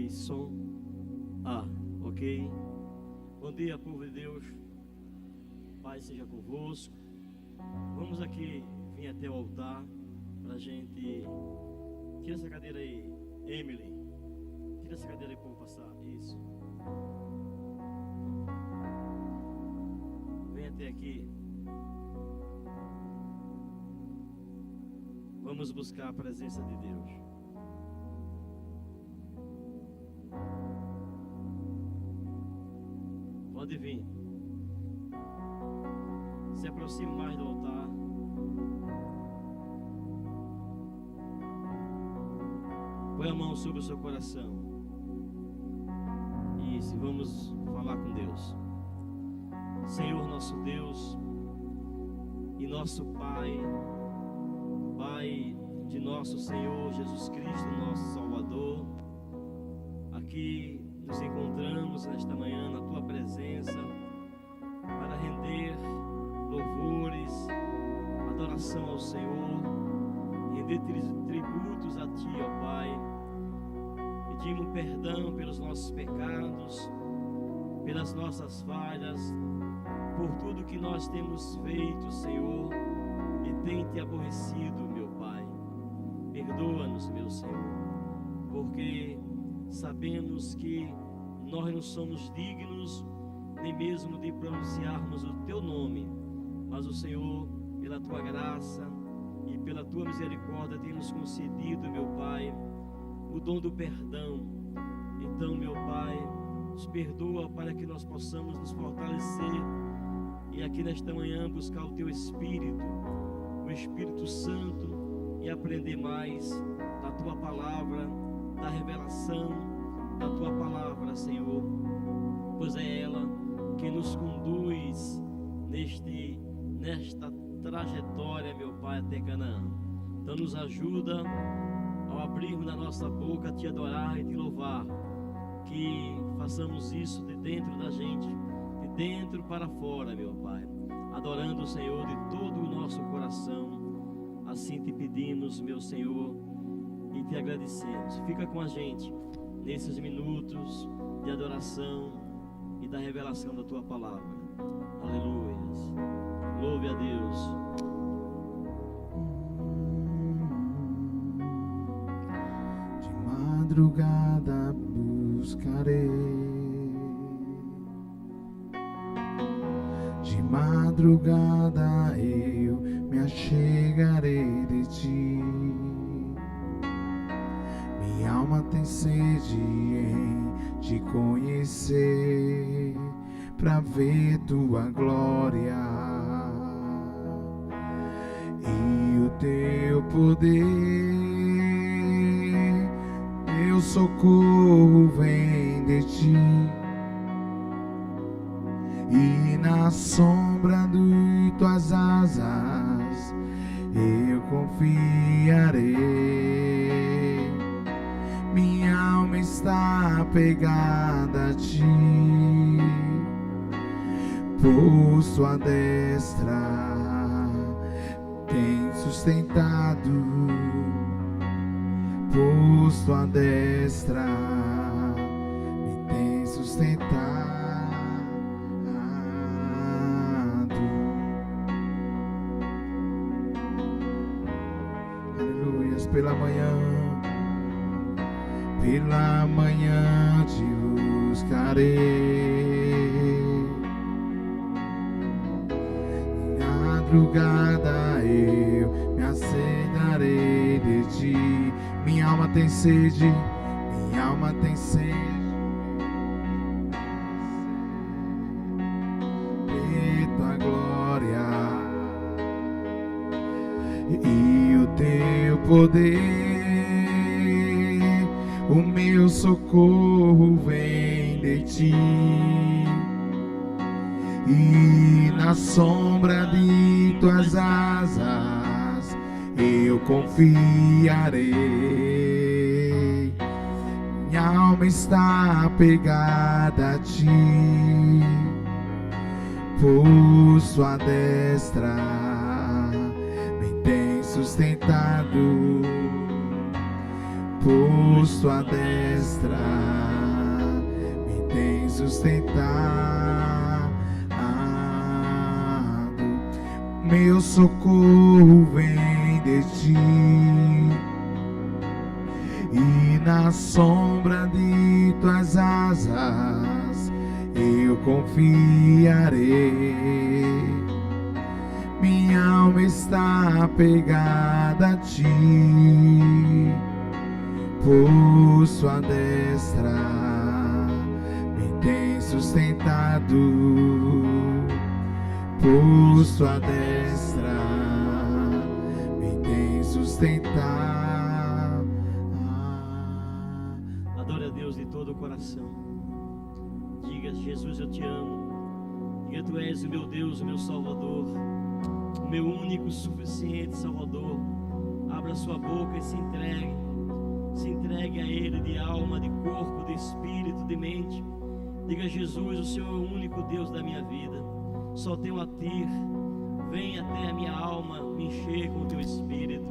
Ok, som. Ok. Bom dia, povo de Deus. Paz seja convosco. Vamos aqui vir até o altar para a gente. Tira essa cadeira aí, Emily. Tira essa cadeira aí para eu passar. Isso. Vem até aqui. Vamos buscar a presença de Deus. Pode vir. Se aproxime mais do altar. Põe a mão sobre o seu coração. Isso, vamos falar com Deus. Senhor nosso Deus e nosso Pai, Pai de nosso Senhor Jesus Cristo, nosso Salvador, aqui nos encontramos nesta manhã na Tua presença para render louvores, adoração ao Senhor, render tributos a Ti, ó Pai. Pedimos perdão pelos nossos pecados, pelas nossas falhas, por tudo que nós temos feito, Senhor, e tem Te aborrecido, meu Pai. Perdoa-nos, meu Senhor, porque sabemos que nós não somos dignos nem mesmo de pronunciarmos o Teu nome, mas o Senhor, pela Tua graça e pela Tua misericórdia, tem nos concedido, meu Pai, o dom do perdão. Então, meu Pai, nos perdoa para que nós possamos nos fortalecer e aqui nesta manhã buscar o Teu Espírito, o Espírito Santo, e aprender mais da Tua palavra, da revelação da Tua palavra, Senhor, pois é ela que nos conduz nesta trajetória, meu Pai, até Canaã. Então nos ajuda ao abrirmos na nossa boca, Te adorar e Te louvar, que façamos isso de dentro da gente, de dentro para fora, meu Pai, adorando o Senhor de todo o nosso coração. Assim Te pedimos, meu Senhor, e Te agradecemos. Fica com a gente nesses minutos de adoração e da revelação da Tua palavra. Aleluia. Louve a Deus. De madrugada buscarei, de madrugada eu me achegarei de Ti. Minha alma tem sede em Te conhecer, pra ver Tua glória e o Teu poder. Meu socorro vem de Ti, e na sombra de Tuas asas eu confiarei. Minha alma está apegada a Ti, pois Tua destra tem sustentado, pois Tua destra me tem sustentado. Aleluias. Pela manhã Te buscarei, de madrugada eu me assentarei de Ti. Minha alma tem sede, minha alma tem sede de Tua glória e o Teu poder. O meu socorro vem de Ti, e na sombra de Tuas asas eu confiarei. Minha alma está apegada a Ti, pois Tua destra me tem sustentado, pois posto à destra, me tem sustentado. Meu socorro vem de ti, e na sombra de tuas asas eu confiarei. Minha alma está apegada a ti, posto à destra, me tem sustentado. Posto à destra, me tem sustentado. Adore a Deus de todo o coração. Diga: Jesus, eu te amo. Diga: tu és o meu Deus, o meu Salvador, o meu único, suficiente Salvador. Abra sua boca e se entregue. Se entregue a Ele de alma, de corpo, de espírito, de mente. Diga: Jesus, o Senhor é o único Deus da minha vida. Só tenho a ti. Vem até a minha alma, me encher com o teu espírito.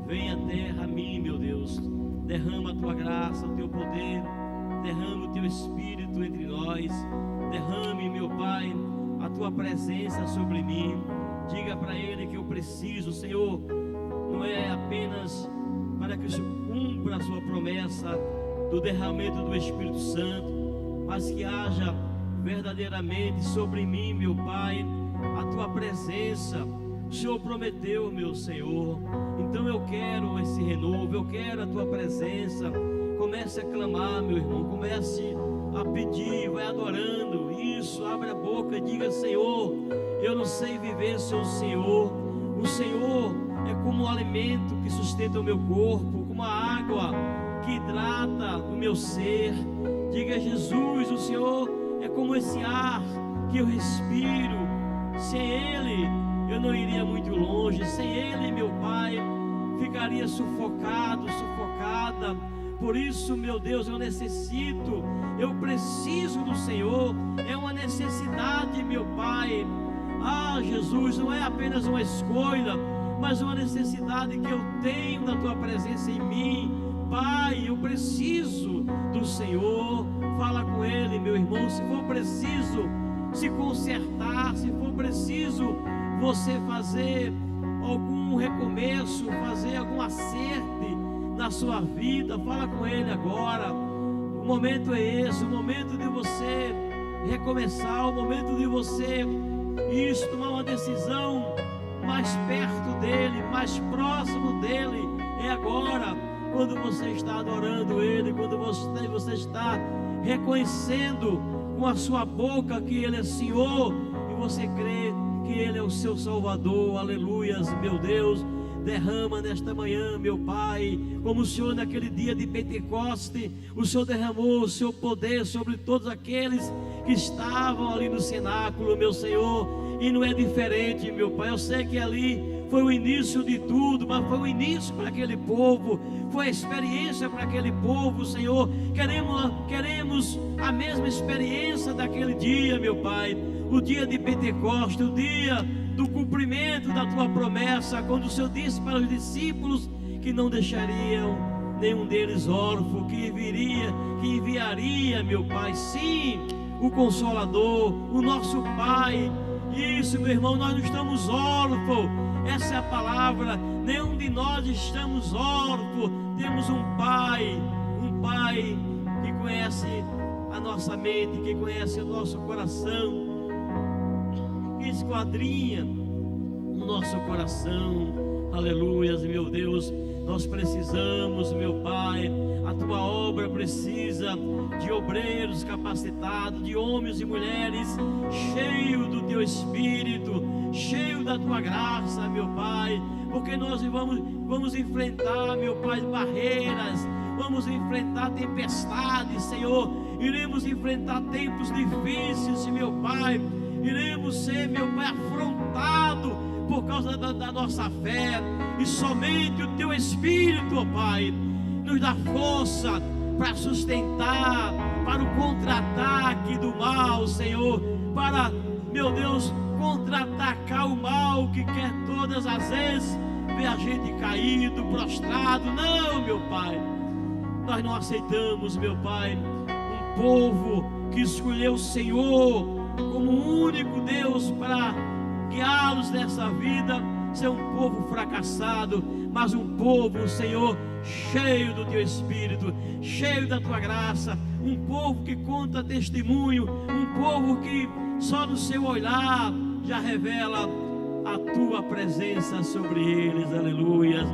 Vem até a mim, meu Deus. Derrama a tua graça, o teu poder. Derrama o teu espírito entre nós. Derrame, meu Pai, a tua presença sobre mim. Diga para Ele que eu preciso, Senhor. Não é apenas para que se cumpra a sua promessa do derramamento do Espírito Santo, mas que haja verdadeiramente sobre mim, meu Pai, a tua presença. O Senhor prometeu, meu Senhor. Então eu quero esse renovo, eu quero a tua presença. Comece a clamar, meu irmão, comece a pedir, vai adorando. Isso, abre a boca e diga: Senhor, eu não sei viver sem o Senhor. O Senhor é como o alimento que sustenta o meu corpo, como a água que hidrata o meu ser. Diga: Jesus, o Senhor é como esse ar que eu respiro. Sem Ele eu não iria muito longe. Sem Ele, meu Pai, ficaria sufocado, sufocada. Por isso, meu Deus, eu necessito, eu preciso do Senhor. É uma necessidade, meu Pai. Ah, Jesus, não é apenas uma escolha, mas uma necessidade que eu tenho da tua presença em mim. Pai, eu preciso do Senhor. Fala com Ele, meu irmão. Se for preciso se consertar, se for preciso você fazer algum recomeço, fazer algum acerte na sua vida, fala com Ele agora. O momento é esse, o momento de você recomeçar, o momento de você tomar uma decisão mais perto dEle, mais próximo dEle. É agora, quando você está adorando Ele, quando você está reconhecendo com a sua boca que Ele é Senhor, e você crê que Ele é o seu Salvador. Aleluias, meu Deus. Derrama nesta manhã, meu Pai, como o Senhor naquele dia de Pentecoste, o Senhor derramou o seu poder sobre todos aqueles que estavam ali no cenáculo, meu Senhor. E não é diferente, meu Pai. Eu sei que ali foi o início de tudo, mas foi o início para aquele povo, foi a experiência para aquele povo, Senhor. Queremos a mesma experiência daquele dia, meu Pai, o dia de Pentecostes, o dia do cumprimento da tua promessa, quando o Senhor disse para os discípulos que não deixariam nenhum deles órfão, que enviaria, meu Pai, sim, o Consolador, o nosso Pai. Isso, meu irmão, nós não estamos órfãos. Essa é a palavra. Nenhum de nós estamos órfãos. Temos um Pai que conhece a nossa mente, que conhece o nosso coração, que esquadrinha o nosso coração. Aleluias, meu Deus. Nós precisamos, meu Pai, a tua obra precisa de obreiros capacitados, de homens e mulheres cheios do teu Espírito, cheio da tua graça, meu Pai, porque nós vamos enfrentar, meu Pai, barreiras, vamos enfrentar tempestades, Senhor, iremos enfrentar tempos difíceis, meu Pai, iremos ser, meu Pai, afrontados por causa da nossa fé, e somente o teu Espírito, ó Pai, nos dá força para sustentar, para o contra-ataque do mal, Senhor, para, meu Deus, contra-atacar o mal que quer todas as vezes ver a gente caído, prostrado. Não, meu Pai, Nós não aceitamos, meu Pai, um povo que escolheu o Senhor como o único Deus para guiá-los nessa vida, ser um povo fracassado, mas um povo, Senhor, cheio do Teu Espírito, cheio da Tua graça, um povo que conta testemunho, um povo que só no seu olhar já revela a Tua presença sobre eles. Aleluia.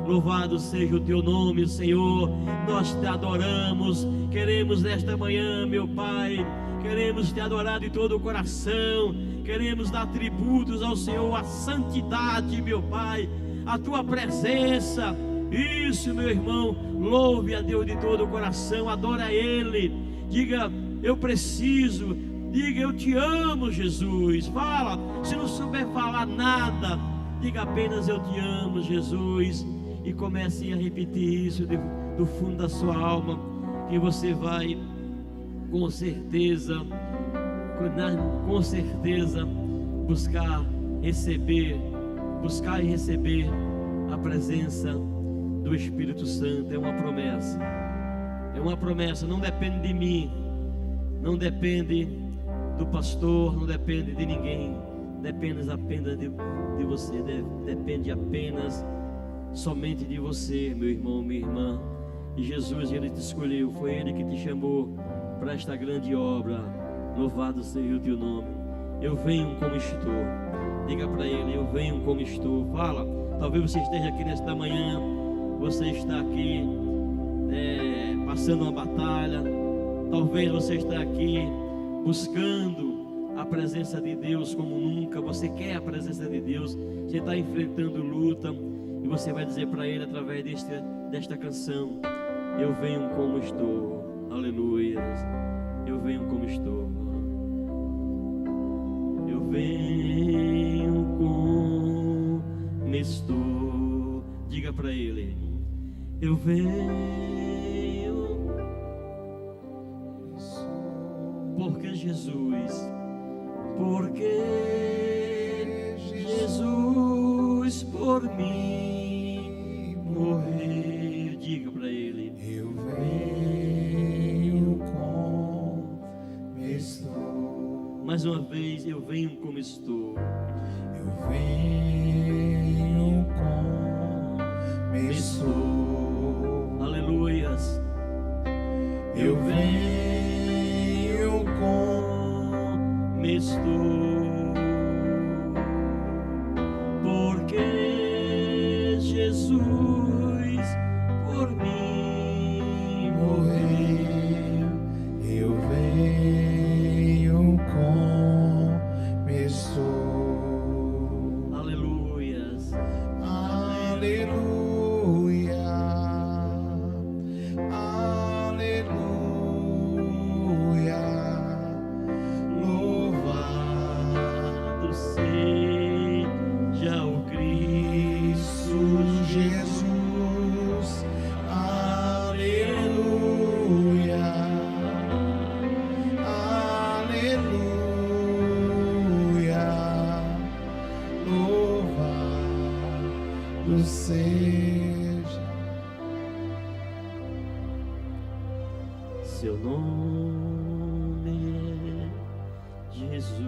Louvado seja o Teu nome, Senhor. Nós Te adoramos. Queremos nesta manhã, meu Pai, queremos Te adorar de todo o coração. Queremos dar tributos ao Senhor, a santidade, meu Pai, a Tua presença. Isso, meu irmão, louve a Deus de todo o coração, adora a Ele. Diga, eu preciso. Diga, eu te amo, Jesus. Fala, se não souber falar nada, diga apenas, eu te amo, Jesus. E comece a repetir isso do fundo da sua alma, que você vai, com certeza, buscar e receber a presença do Espírito Santo. É uma promessa, não depende de mim, não depende do pastor, não depende de ninguém, depende apenas de você, depende apenas somente de você, meu irmão, minha irmã. E Jesus, Ele te escolheu, foi Ele que te chamou para esta grande obra. Louvado seja o Teu nome. Eu venho como estou. Diga para Ele, eu venho como estou. Fala, talvez você esteja aqui nesta manhã, você está aqui passando uma batalha, talvez você está aqui buscando a presença de Deus como nunca. Você quer a presença de Deus, você está enfrentando luta, e você vai dizer para Ele através desta canção: eu venho como estou. Aleluia. Eu venho como estou. Eu venho como estou. Diga para Ele: eu venho, porque Jesus por mim morreu. Diga para Ele: Eu venho como estou. Mais uma vez, eu venho como estou. Eu venho como estou. Aleluias. Eu venho como estou. Porque Jesus por mim morreu. Eu venho como estou. Aleluias. Aleluia. Aleluia. Louvado seja o Cristo Jesus. Aleluia. Aleluia. Louvado seja seu nome, é Jesus.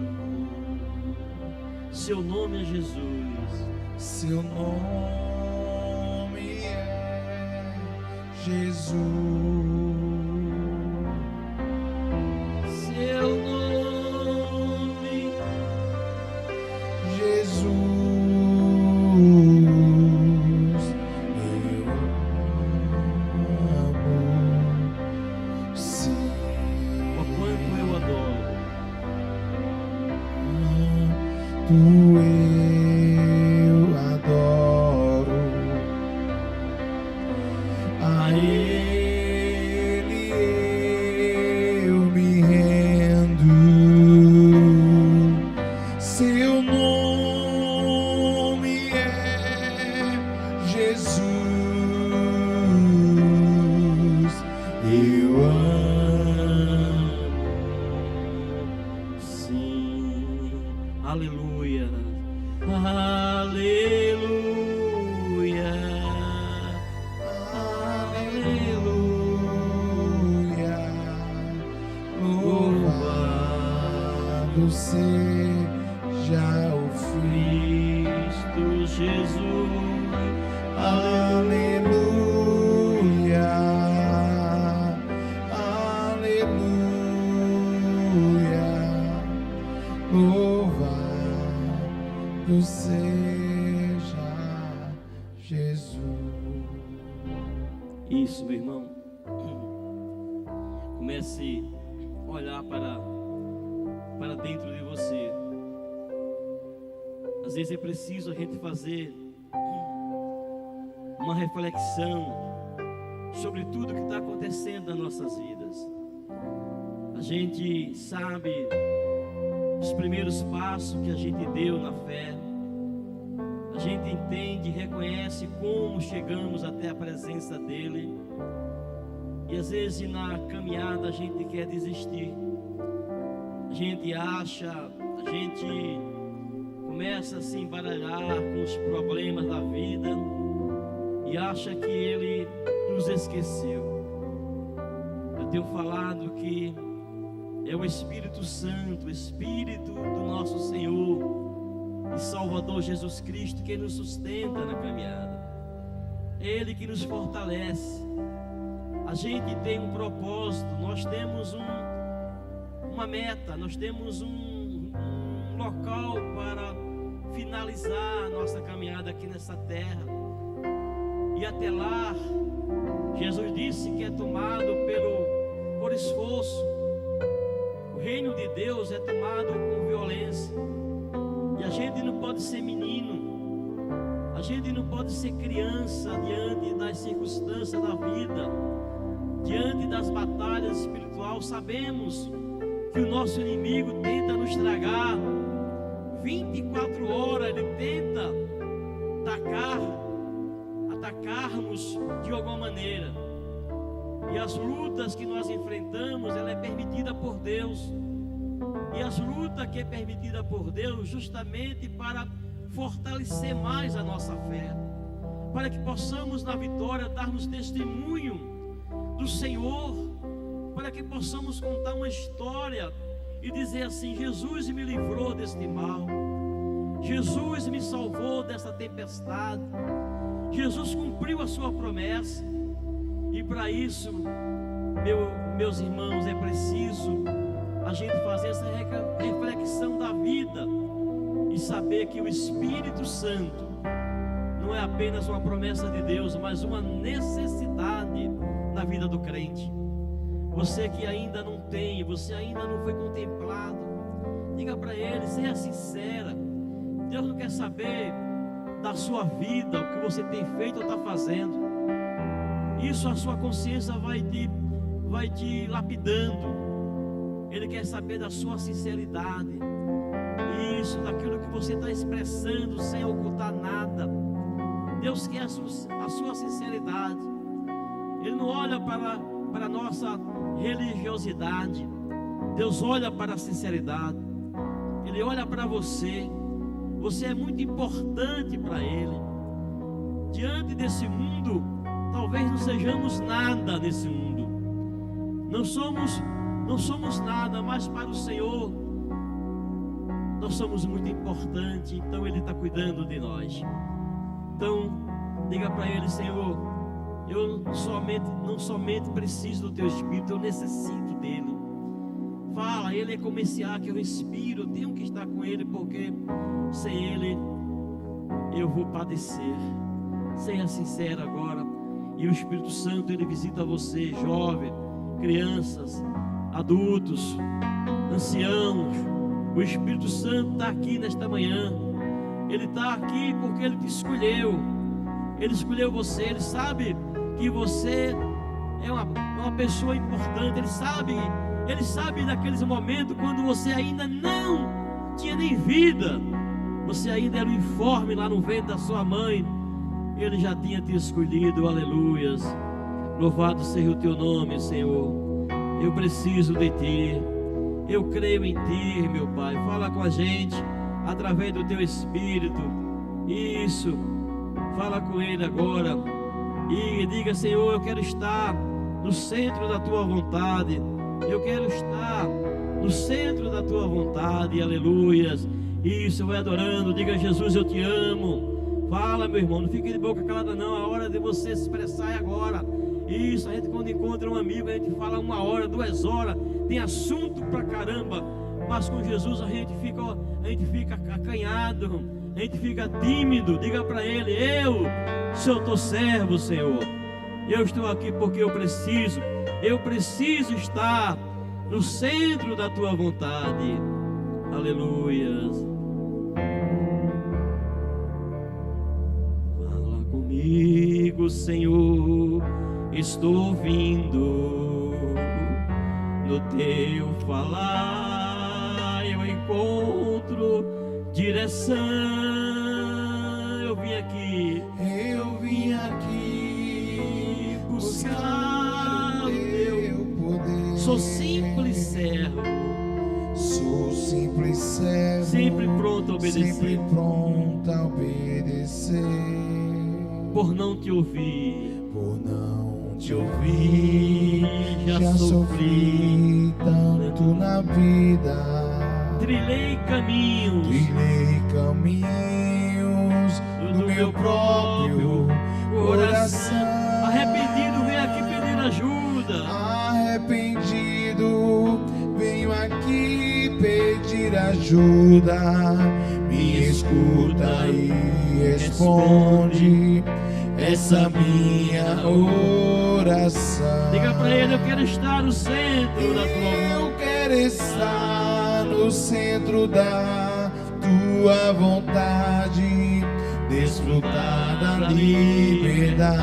Seu nome é Jesus. seu nome é Jesus. Seu nome, Jesus, eu amo, sim, o quanto eu adoro. tu eu adoro, a Ele eu me rendo. Seu nome é Jesus, eu amo. Sim, aleluia, aleluia, aleluia. Aleluia. Aleluia. Aleluia. Aleluia. Aleluia. Aleluia. Aleluia. Aleluia. Aleluia. Aleluia. Aleluia. Aleluia. Aleluia. Aleluia. Aleluia. Aleluia. Aleluia. Aleluia. Aleluia. Louvado seja o Cristo Jesus. Aleluia, aleluia. Louvado seja Jesus. Isso, meu irmão. Comece a olhar para dentro de você. Às vezes é preciso a gente fazer uma reflexão sobre tudo que está acontecendo nas nossas vidas. A gente sabe os primeiros passos que a gente deu na fé. A gente entende e reconhece como chegamos até a presença dele. E às vezes na caminhada a gente quer desistir. A gente acha, a gente começa a se embaralhar com os problemas da vida e acha que ele nos esqueceu. Eu tenho falado que é o Espírito Santo, o Espírito do nosso Senhor e Salvador Jesus Cristo que nos sustenta na caminhada. É Ele que nos fortalece. A gente tem um propósito, nós temos uma meta, nós temos um local para finalizar a nossa caminhada aqui nessa terra. E até lá, Jesus disse que é tomado por esforço. O reino de Deus é tomado com violência. E a gente não pode ser menino, a gente não pode ser criança diante das circunstâncias da vida, diante das batalhas espirituais. Sabemos que o nosso inimigo tenta nos tragar 24 horas, ele tenta atacarmos de alguma maneira. E as lutas que nós enfrentamos, ela é permitida por Deus. E as lutas que é permitida por Deus, justamente para fortalecer mais a nossa fé, para que possamos na vitória darmos testemunho do Senhor, para que possamos contar uma história e dizer assim: Jesus me livrou deste mal, Jesus me salvou dessa tempestade, Jesus cumpriu a sua promessa. E para isso, meus irmãos, é preciso a gente fazer essa reflexão da vida e saber que o Espírito Santo não é apenas uma promessa de Deus, mas uma necessidade na vida do crente. Você que ainda não tem, você ainda não foi contemplado, diga para ele, seja sincera. Deus não quer saber da sua vida, o que você tem feito ou está fazendo. Isso a sua consciência vai te lapidando. Ele quer saber da sua sinceridade. Isso, daquilo que você está expressando sem ocultar nada. Deus quer a sua sinceridade. Ele não olha para a nossa religiosidade. Deus olha para a sinceridade. Ele olha para você. Você é muito importante para Ele. Diante desse mundo, talvez não sejamos nada nesse mundo. Não somos nada, mas para o Senhor nós somos muito importantes. Então Ele está cuidando de nós. Então diga para Ele: Senhor, eu não somente preciso do Teu Espírito, eu necessito dEle. Fala, Ele é como esse ar que eu respiro, eu tenho que estar com Ele, porque sem Ele eu vou padecer. Seja sincero agora. E o Espírito Santo, Ele visita você, jovem, crianças, adultos, anciãos. O Espírito Santo está aqui nesta manhã. Ele está aqui porque Ele te escolheu. Ele escolheu você. Ele sabe que você é uma pessoa importante. Ele sabe daqueles momentos quando você ainda não tinha nem vida, você ainda era um informe lá no ventre da sua mãe. Ele já tinha te escolhido. Aleluias. Louvado seja o Teu nome, Senhor. Eu preciso de Ti. Eu creio em Ti, meu Pai. Fala com a gente através do Teu Espírito. Isso. Fala com Ele agora. E diga: Senhor, eu quero estar no centro da Tua vontade. Eu quero estar no centro da tua vontade, aleluias. Isso, vai adorando, diga: Jesus, eu te amo. Fala, meu irmão, não fique de boca calada não, a hora de você se expressar é agora. Isso, a gente quando encontra um amigo, a gente fala 1 hora, 2 horas, tem assunto pra caramba, mas com Jesus a gente fica acanhado, a gente fica tímido. Diga pra Ele: eu sou teu servo, Senhor, eu estou aqui porque eu preciso estar no centro da tua vontade, aleluias. Fala comigo, Senhor, estou ouvindo, no teu falar eu encontro direção. Eu vim aqui buscar o teu poder. Sou simples servo, sempre pronto a obedecer, por não te ouvir, já sofri tanto na vida, trilhei caminhos do meu próprio coração. Arrependido, venho aqui pedir ajuda. Venho aqui pedir ajuda. Me escuta e responde essa minha oração. Diga pra Ele: eu quero estar no centro da tua vontade. Eu quero estar no centro da tua vontade, desfrutar da liberdade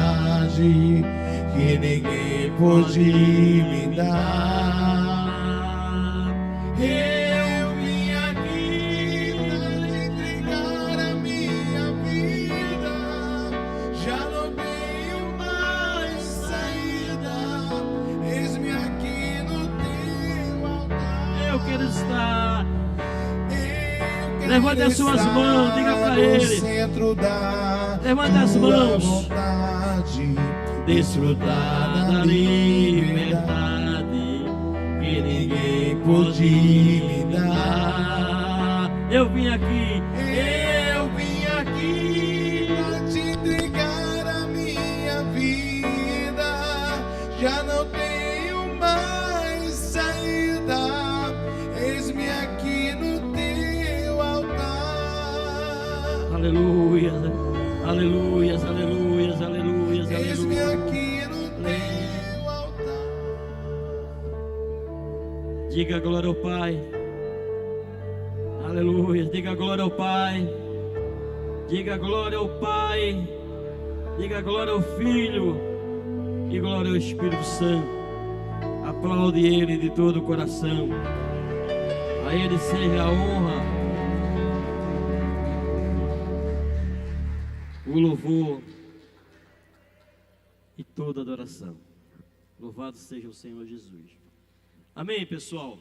que ninguém pode me dar. Eu vim aqui pra te entregar a minha vida, já não tenho mais saída, eis-me aqui no teu altar. Eu quero estar. Levante as suas mãos, diga para Ele: levante as mãos, vontade, desfrutar da liberdade que ninguém pode me dar. Eu vim aqui pra te entregar a minha vida, já não tenho mais saída, eis-me aqui no teu altar. Aleluia, aleluias, aleluias, aleluias, Eis-me aleluia. aqui no teu altar. Diga glória ao Pai. Aleluia. Diga glória ao Pai. Diga glória ao Pai. Diga glória ao Filho. E glória ao Espírito Santo. Aplaude Ele de todo o coração. A Ele seja a honra, o louvor e toda adoração. Louvado seja o Senhor Jesus. Amém, pessoal?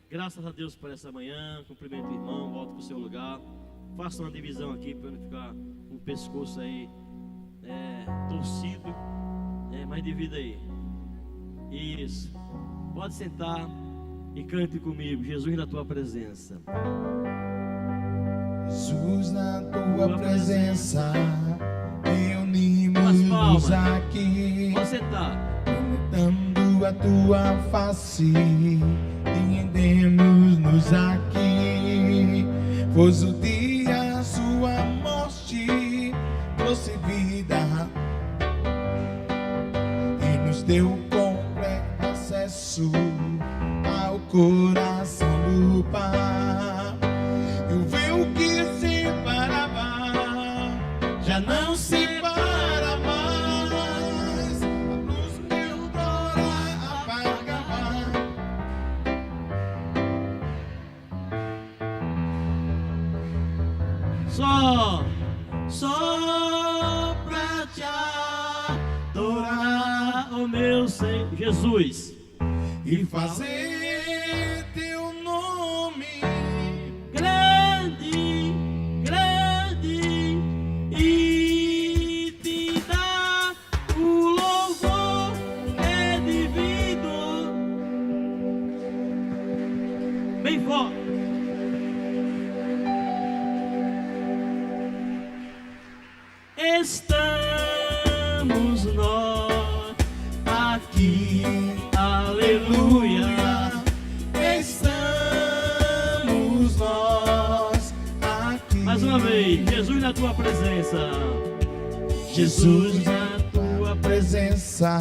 Graças a Deus por essa manhã. Cumprimento o irmão, volta para o seu lugar. Faça uma divisão aqui para não ficar com o pescoço aí torcido. Mas divida aí. Isso. Pode sentar e cante comigo: Jesus na tua presença. Jesus, na tua presença, reunimos aqui, Pode sentar. contemplando a tua face, rendemos-nos aqui, pois o dia sua morte trouxe vida e nos deu completo acesso ao coração do Pai. E o véu que separava já não separa mais, a luz que outrora apagava. Só pra te adorar, o meu Senhor Jesus, E fazer teu nome grande, grande, e te dar o louvor que é devido. aqui, aleluia. estamos nós aqui. Mais uma vez, Jesus na tua presença. Jesus na tua presença.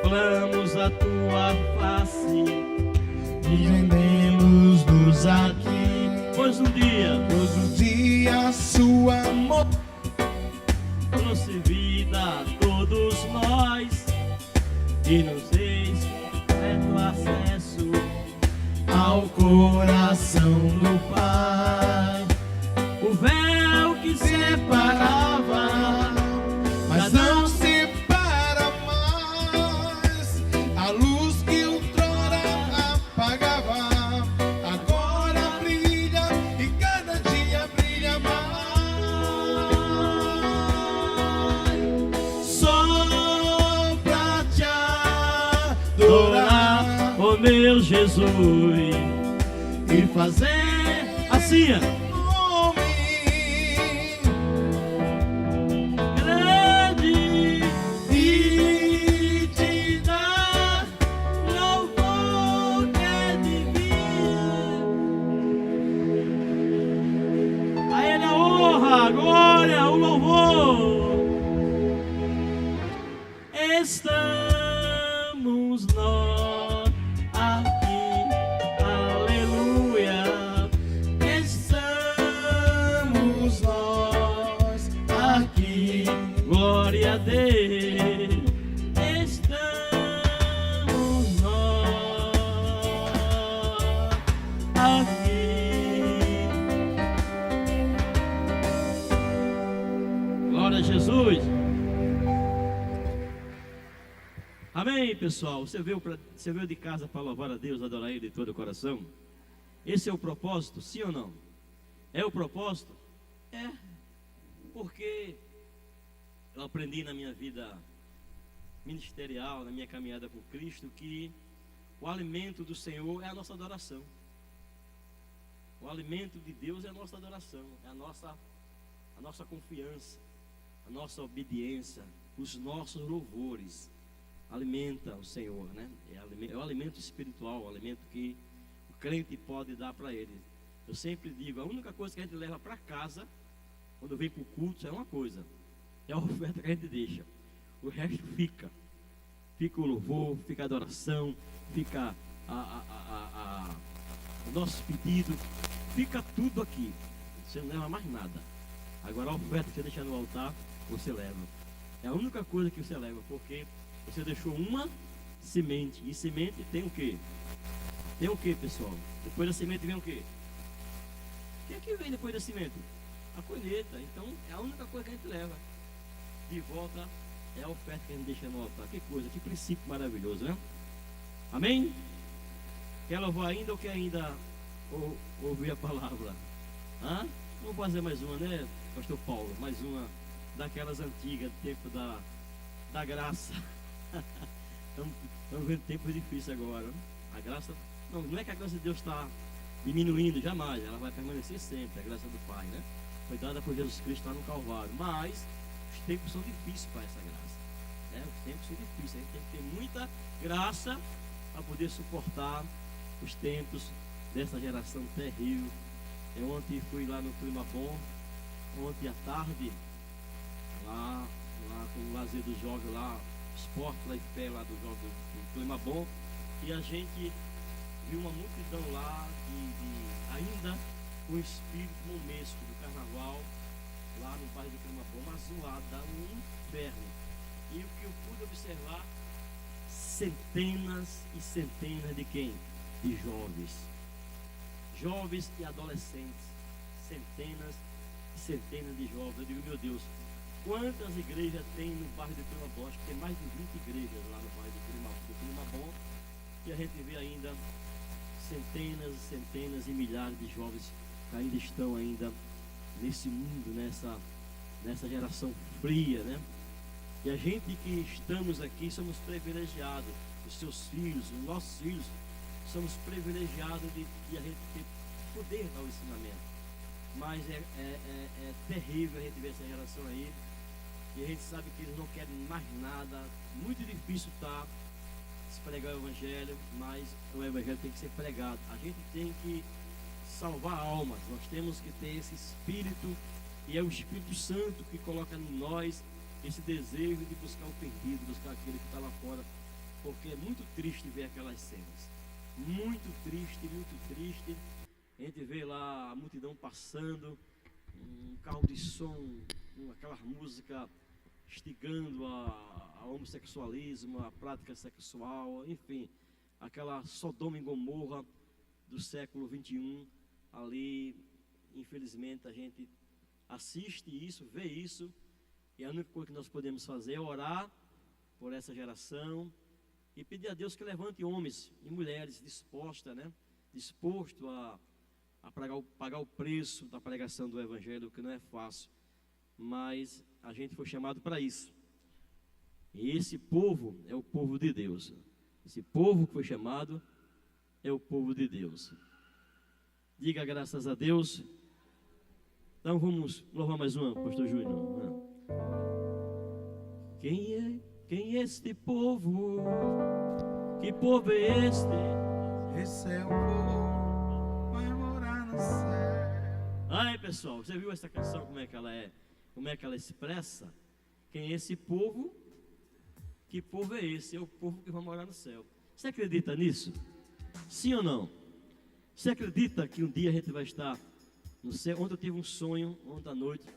Clamamos a tua face E rendemos-nos aqui, pois um dia todo dia sua amor trouxe vida a todos nós e nos fez completo acesso ao coração do Pai. o véu que separava, Mas não separa mais. A luz que outrora apagava, agora brilha e cada dia brilha mais. Só pra te adorar oh meu Jesus, e fazer assim, nome grande e te dar louvor que é divino. A Ele a honra, a glória, o louvor. Estamos nós aqui, aleluia. estamos nós aqui. Glória a Deus. Estamos nós aqui. Glória a Jesus. Amém, pessoal. Você veio de casa para louvar a Deus, adorar Ele de todo o coração? Esse é o propósito, sim ou não? É o propósito? É. Porque eu aprendi na minha vida ministerial, na minha caminhada com Cristo, que o alimento do Senhor é a nossa adoração. O alimento de Deus é a nossa adoração, é a nossa confiança, a nossa obediência, os nossos louvores. Alimenta o Senhor, né? É o alimento espiritual, o alimento que o crente pode dar para ele. Eu sempre digo, a única coisa que a gente leva para casa, quando vem para o culto, é uma coisa: é a oferta que a gente deixa. O resto fica o louvor, fica a adoração, fica o nosso pedido, fica tudo aqui. Você não leva mais nada. Agora a oferta que você deixa no altar, você leva. É a única coisa que você leva, porque você deixou uma semente. E semente tem o quê? Tem o quê, pessoal? Depois da semente vem o quê? O que é que vem depois da semente? A colheita. Então é a única coisa que a gente leva de volta, é a oferta que a gente deixa no altar. Que coisa, que princípio maravilhoso, né? Amém? Quer louvar ainda ou quer ainda ouvir a palavra? Hã? Vamos fazer mais uma, né, pastor Paulo? Mais uma daquelas antigas, do tempo da graça. Estamos vendo tempos difíceis agora. A graça, não é que a graça de Deus está diminuindo, jamais. Ela vai permanecer sempre, a graça do Pai, né? Foi dada por Jesus Cristo lá no Calvário. Mas os tempos são difíceis para essa graça, né? Os tempos são difíceis. A gente tem que ter muita graça para poder suportar os tempos dessa geração terrível. Eu ontem fui lá no Clima Bom, ontem à tarde, lá com o lazer dos jovens lá, esporte lá em pé lá do jovem do Clima Bom, e a gente viu uma multidão lá ainda com o espírito momesco do carnaval lá no bairro do Clima Bom, uma zoada, um inferno. E o que eu pude observar, centenas e centenas de quem? De jovens e adolescentes, centenas e centenas de jovens. Eu digo, meu Deus, quantas igrejas tem no bairro do Clima Bom? Acho que tem mais de 20 igrejas lá no bairro do Clima Bom, e a gente vê ainda centenas e centenas e milhares de jovens que ainda estão ainda nesse mundo, nessa geração fria, né? E a gente que estamos aqui somos privilegiados, os seus filhos, os nossos filhos, somos privilegiados de a gente poder dar o ensinamento. mas é terrível a gente ver essa geração aí. E a gente sabe que eles não querem mais nada. Muito difícil se pregar o Evangelho, mas o Evangelho tem que ser pregado. A gente tem que salvar almas. Nós temos que ter esse espírito, e é o Espírito Santo que coloca em nós esse desejo de buscar o perdido, buscar aquele que está lá fora, porque é muito triste ver aquelas cenas. Muito triste, muito triste. A gente vê lá a multidão passando, um carro de som, aquela música instigando a homossexualismo, a prática sexual, enfim, aquela Sodoma e Gomorra do século 21, ali, infelizmente, a gente assiste isso, vê isso, e a única coisa que nós podemos fazer é orar por essa geração e pedir a Deus que levante homens e mulheres dispostos a pagar o preço da pregação do Evangelho, que não é fácil, mas a gente foi chamado para isso. E esse povo é o povo de Deus. Esse povo que foi chamado é o povo de Deus. Diga graças a Deus. Então vamos louvar mais uma, pastor Júnior. Quem é este povo? Que povo é este? Esse é o povo, vai morar no céu. Aí, pessoal, você viu essa canção, como é que ela é? Como é que ela expressa? Quem é esse povo? Que povo é esse? É o povo que vai morar no céu. Você acredita nisso? Sim ou não? Você acredita que um dia a gente vai estar no céu? Ontem eu tive um sonho, ontem à noite,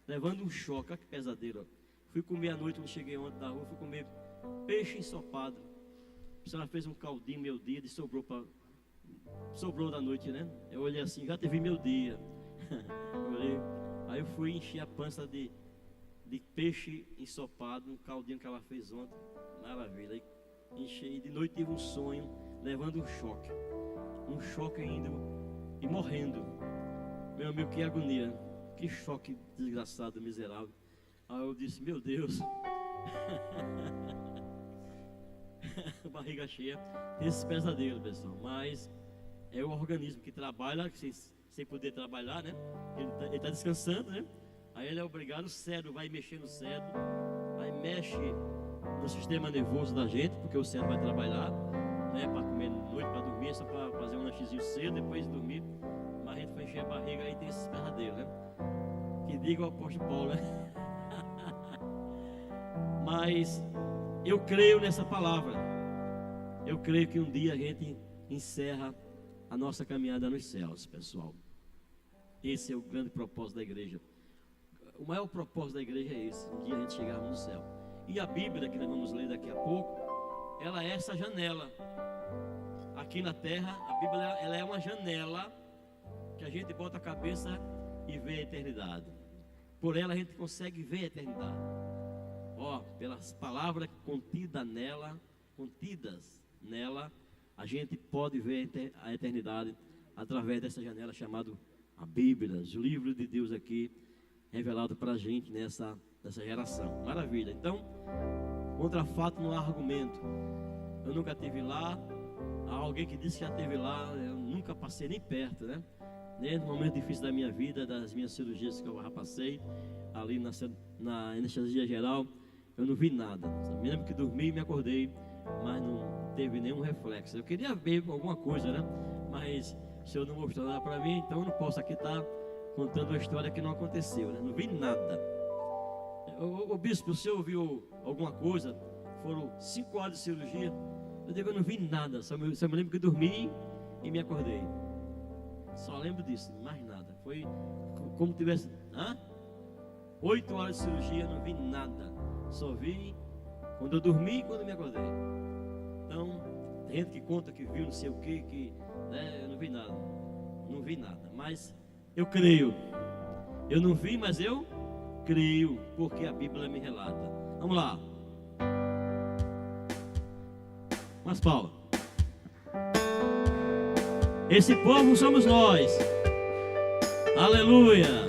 levando um choque. Olha que pesadelo. Fui comer à noite, quando cheguei ontem da rua, fui comer peixe ensopado. A senhora fez um caldinho meu dia, sobrou da noite, né? Eu olhei assim, já teve meu dia. Aí eu fui encher a pança de peixe ensopado, um caldinho que ela fez ontem. Maravilha. Aí enchei, de noite tive um sonho, levando um choque. Um choque indo e morrendo. Meu amigo, que agonia. Que choque desgraçado, miserável. Aí eu disse, meu Deus. Barriga cheia. Esse pesadelo, pessoal. Mas é o organismo que trabalha sem poder trabalhar, né? Ele está descansando, né? Aí ele é obrigado, o cérebro vai mexer no cérebro, aí mexe no sistema nervoso da gente, porque o cérebro vai trabalhar, né? Para comer de noite, para dormir, só para fazer um lanchezinho cedo, depois de dormir. Mas a gente vai encher a barriga, aí tem esses pesadelos, né? Que diga o apóstolo Paulo, né? Mas eu creio nessa palavra. Eu creio que um dia a gente encerra a nossa caminhada nos céus, pessoal. Esse é o grande propósito da igreja. O maior propósito da igreja é esse, um dia a gente chegar no céu. E a Bíblia, que nós vamos ler daqui a pouco, ela é essa janela. Aqui na terra, a Bíblia ela é uma janela que a gente bota a cabeça e vê a eternidade. Por ela a gente consegue ver a eternidade. Pelas palavras contidas nela, a gente pode ver a eternidade através dessa janela chamada a Bíblia, os livros de Deus aqui, revelado para a gente nessa geração. Maravilha. Então, contra fato não há argumento. Eu nunca estive lá. Há alguém que disse que já esteve lá. Eu nunca passei nem perto, né? Nem no momento difícil da minha vida, das minhas cirurgias que eu já passei, ali na anestesia geral, eu não vi nada. Me lembro que dormi e me acordei, mas não teve nenhum reflexo. Eu queria ver alguma coisa, né? Mas o Senhor não mostrou nada para mim, então eu não posso aqui estar contando uma história que não aconteceu, né? Não vi nada. O bispo, o senhor ouviu alguma coisa? Foram 5 horas de cirurgia. Eu digo, eu não vi nada. Só me lembro que dormi e me acordei. Só lembro disso, mais nada. Foi como tivesse 8 horas de cirurgia, não vi nada. Só vi quando eu dormi e quando me acordei. Então, tem gente que conta que viu não sei o que, né? Eu não vi nada. Não vi nada, mas eu creio. Eu não vi, mas eu creio, porque a Bíblia me relata. Vamos lá. Umas palmas. Esse povo somos nós. Aleluia.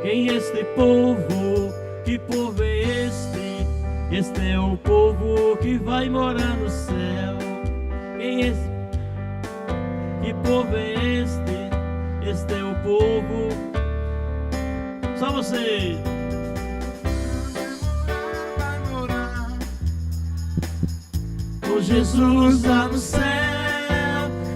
Quem é este povo? Que povo é este? Este é o povo que vai morar no céu. Quem é este? Que povo é este? Este é o povo Só você. Vai morar Com Jesus lá no céu.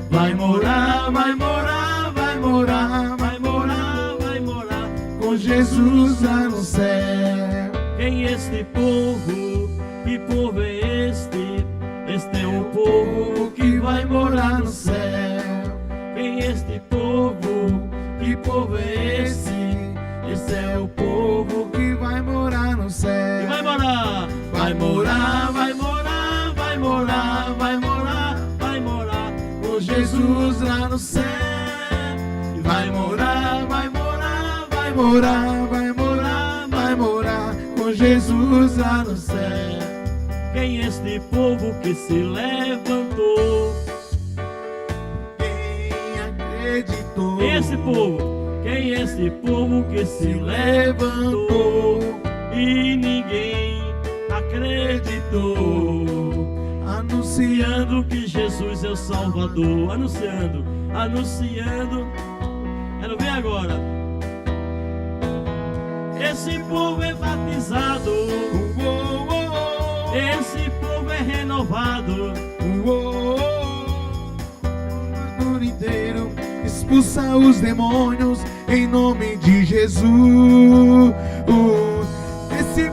vai morar, vai morar, vai morar, Vai morar, vai morar. com Jesus lá no céu. Quem é este povo? Que povo é este? Este é o povo que vai morar no céu. Quem é este povo? Que povo é esse? Este é o povo Que vai morar no que céu. vai morar. Vai morar, vai morar, vai morar, vai morar, vai morar com Jesus lá no céu. Vai morar, vai morar, vai morar, vai morar, vai morar com Jesus lá no céu. Quem é este povo que se levantou? Quem acreditou? Esse povo. Quem é esse povo que se levantou e ninguém acreditou? Anunciando que Jesus é o Salvador. Anunciando. Quero ver agora. Esse povo é batizado. Esse povo é renovado. O mundo inteiro expulsa os demônios em nome de Jesus. Esse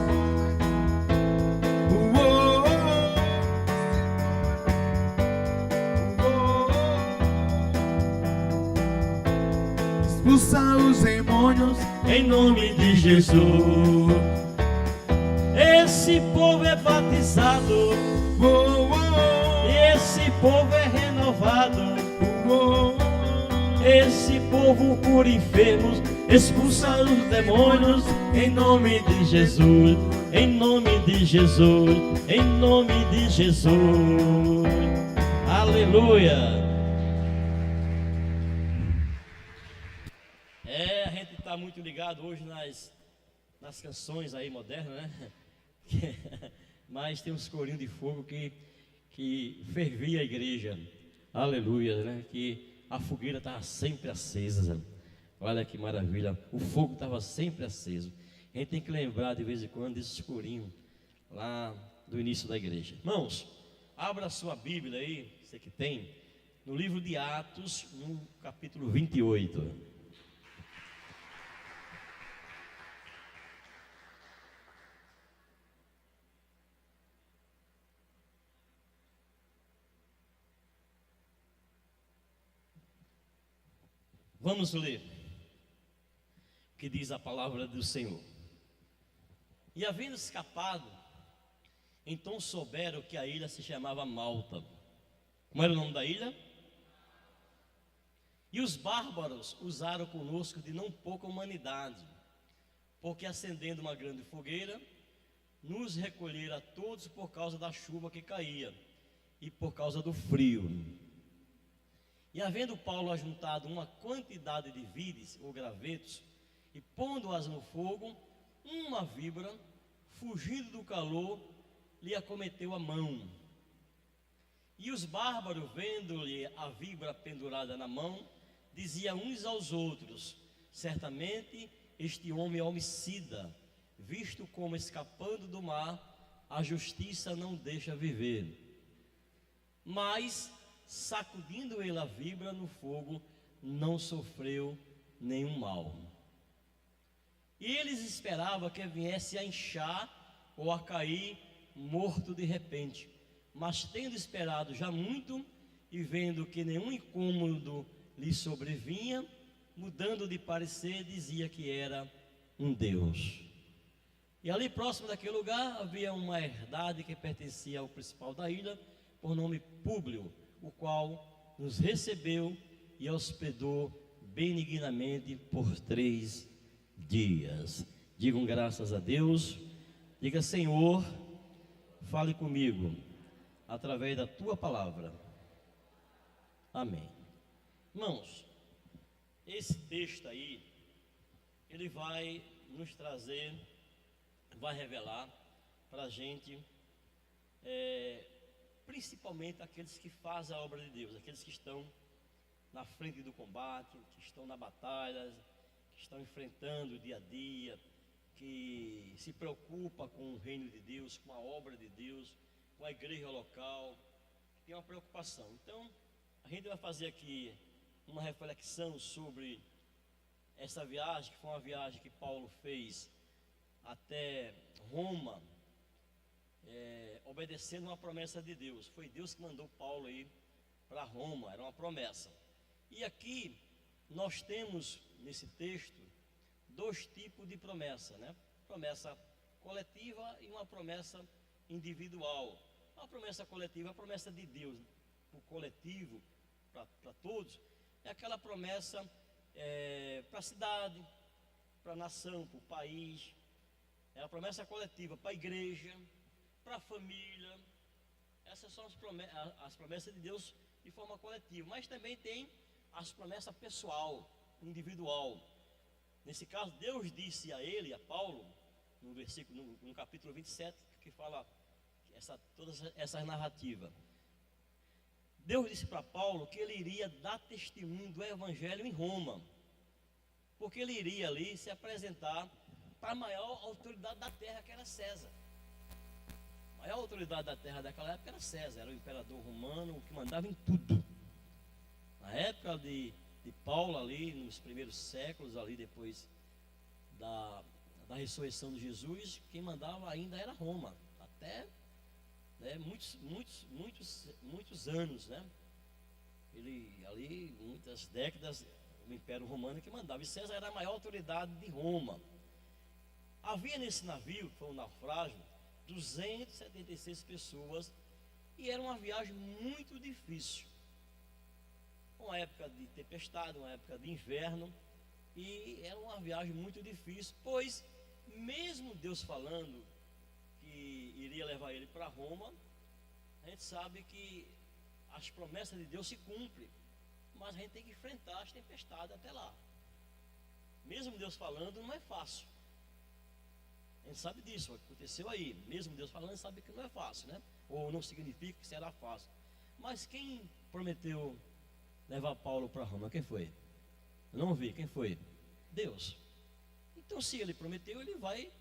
expulsa os demônios Em nome de Jesus. Esse povo é batizado. Esse povo é renovado. Esse povo cura enfermos, expulsa os demônios. Em nome de Jesus. Em nome de Jesus. Em nome de Jesus. Aleluia. A gente está muito ligado hoje nas canções aí modernas, né? Mas tem uns corinhos de fogo que fervia a igreja. Aleluia, né? Que a fogueira estava sempre acesa. Olha que maravilha. O fogo estava sempre aceso. A gente tem que lembrar de vez em quando desses corinhos lá do início da igreja. Irmãos, abra a sua Bíblia aí, você que tem, no livro de Atos, no capítulo 28. Vamos ler o que diz a palavra do Senhor. E havendo escapado, então souberam que a ilha se chamava Malta. Como era o nome da ilha? E os bárbaros usaram conosco de não pouca humanidade, porque acendendo uma grande fogueira, nos recolheram a todos por causa da chuva que caía e por causa do frio. E havendo Paulo ajuntado uma quantidade de vides ou gravetos, e pondo-as no fogo, uma víbora, fugindo do calor, lhe acometeu a mão. E os bárbaros, vendo-lhe a víbora pendurada na mão, diziam uns aos outros: certamente este homem é homicida, visto como escapando do mar, a justiça não deixa viver. Mas sacudindo ele a víbora no fogo, não sofreu nenhum mal. E eles esperavam que viesse a inchar ou a cair morto de repente. Mas tendo esperado já muito, e vendo que nenhum incômodo lhe sobrevinha, mudando de parecer, dizia que era um Deus. E ali próximo daquele lugar havia uma herdade que pertencia ao principal da ilha, por nome Públio, o qual nos recebeu e hospedou benignamente por 3 dias. Digam graças a Deus. Diga: Senhor, fale comigo através da tua palavra. Amém. Irmãos, esse texto aí, ele vai nos trazer, vai revelar para a gente, principalmente aqueles que fazem a obra de Deus, aqueles que estão na frente do combate, que estão na batalha, que estão enfrentando o dia a dia, que se preocupa com o reino de Deus, com a obra de Deus, com a igreja local, que tem uma preocupação. Então, a gente vai fazer aqui uma reflexão sobre essa viagem, que foi uma viagem que Paulo fez até Roma, obedecendo uma promessa de Deus. Foi Deus que mandou Paulo ir para Roma, era uma promessa. E aqui nós temos nesse texto dois tipos de promessa, né? Promessa coletiva e uma promessa individual. A promessa coletiva é a promessa de Deus, para o coletivo, para todos, é aquela promessa para a cidade, para a nação, para o país. É a promessa coletiva para a igreja, para a família. Essas são as promessas de Deus de forma coletiva. Mas também tem as promessas pessoal, individual. Nesse caso, Deus disse a ele, a Paulo, no capítulo 27, que fala todas essas narrativas. Deus disse para Paulo que ele iria dar testemunho do evangelho em Roma, porque ele iria ali se apresentar para a maior autoridade da terra, que era César. A maior autoridade da terra daquela época era César, era o imperador romano, que mandava em tudo. Na época de Paulo ali, nos primeiros séculos ali, depois da ressurreição de Jesus, quem mandava ainda era Roma, até muitos anos, né? Ele ali, muitas décadas, o Império Romano que mandava, e César era a maior autoridade de Roma. Havia nesse navio, que foi um naufrágio, 276 pessoas, e era uma viagem muito difícil. Uma época de tempestade, uma época de inverno, e era uma viagem muito difícil, pois mesmo Deus falando que iria levar ele para Roma, a gente sabe que as promessas de Deus se cumprem, mas a gente tem que enfrentar as tempestades até lá. Mesmo Deus falando, não é fácil. A gente sabe disso, aconteceu aí. Mesmo Deus falando, sabe que não é fácil, né? Ou não significa que será fácil. Mas quem prometeu levar Paulo para Roma? Quem foi? Eu não vi, quem foi? Deus. Então, se ele prometeu, ele vai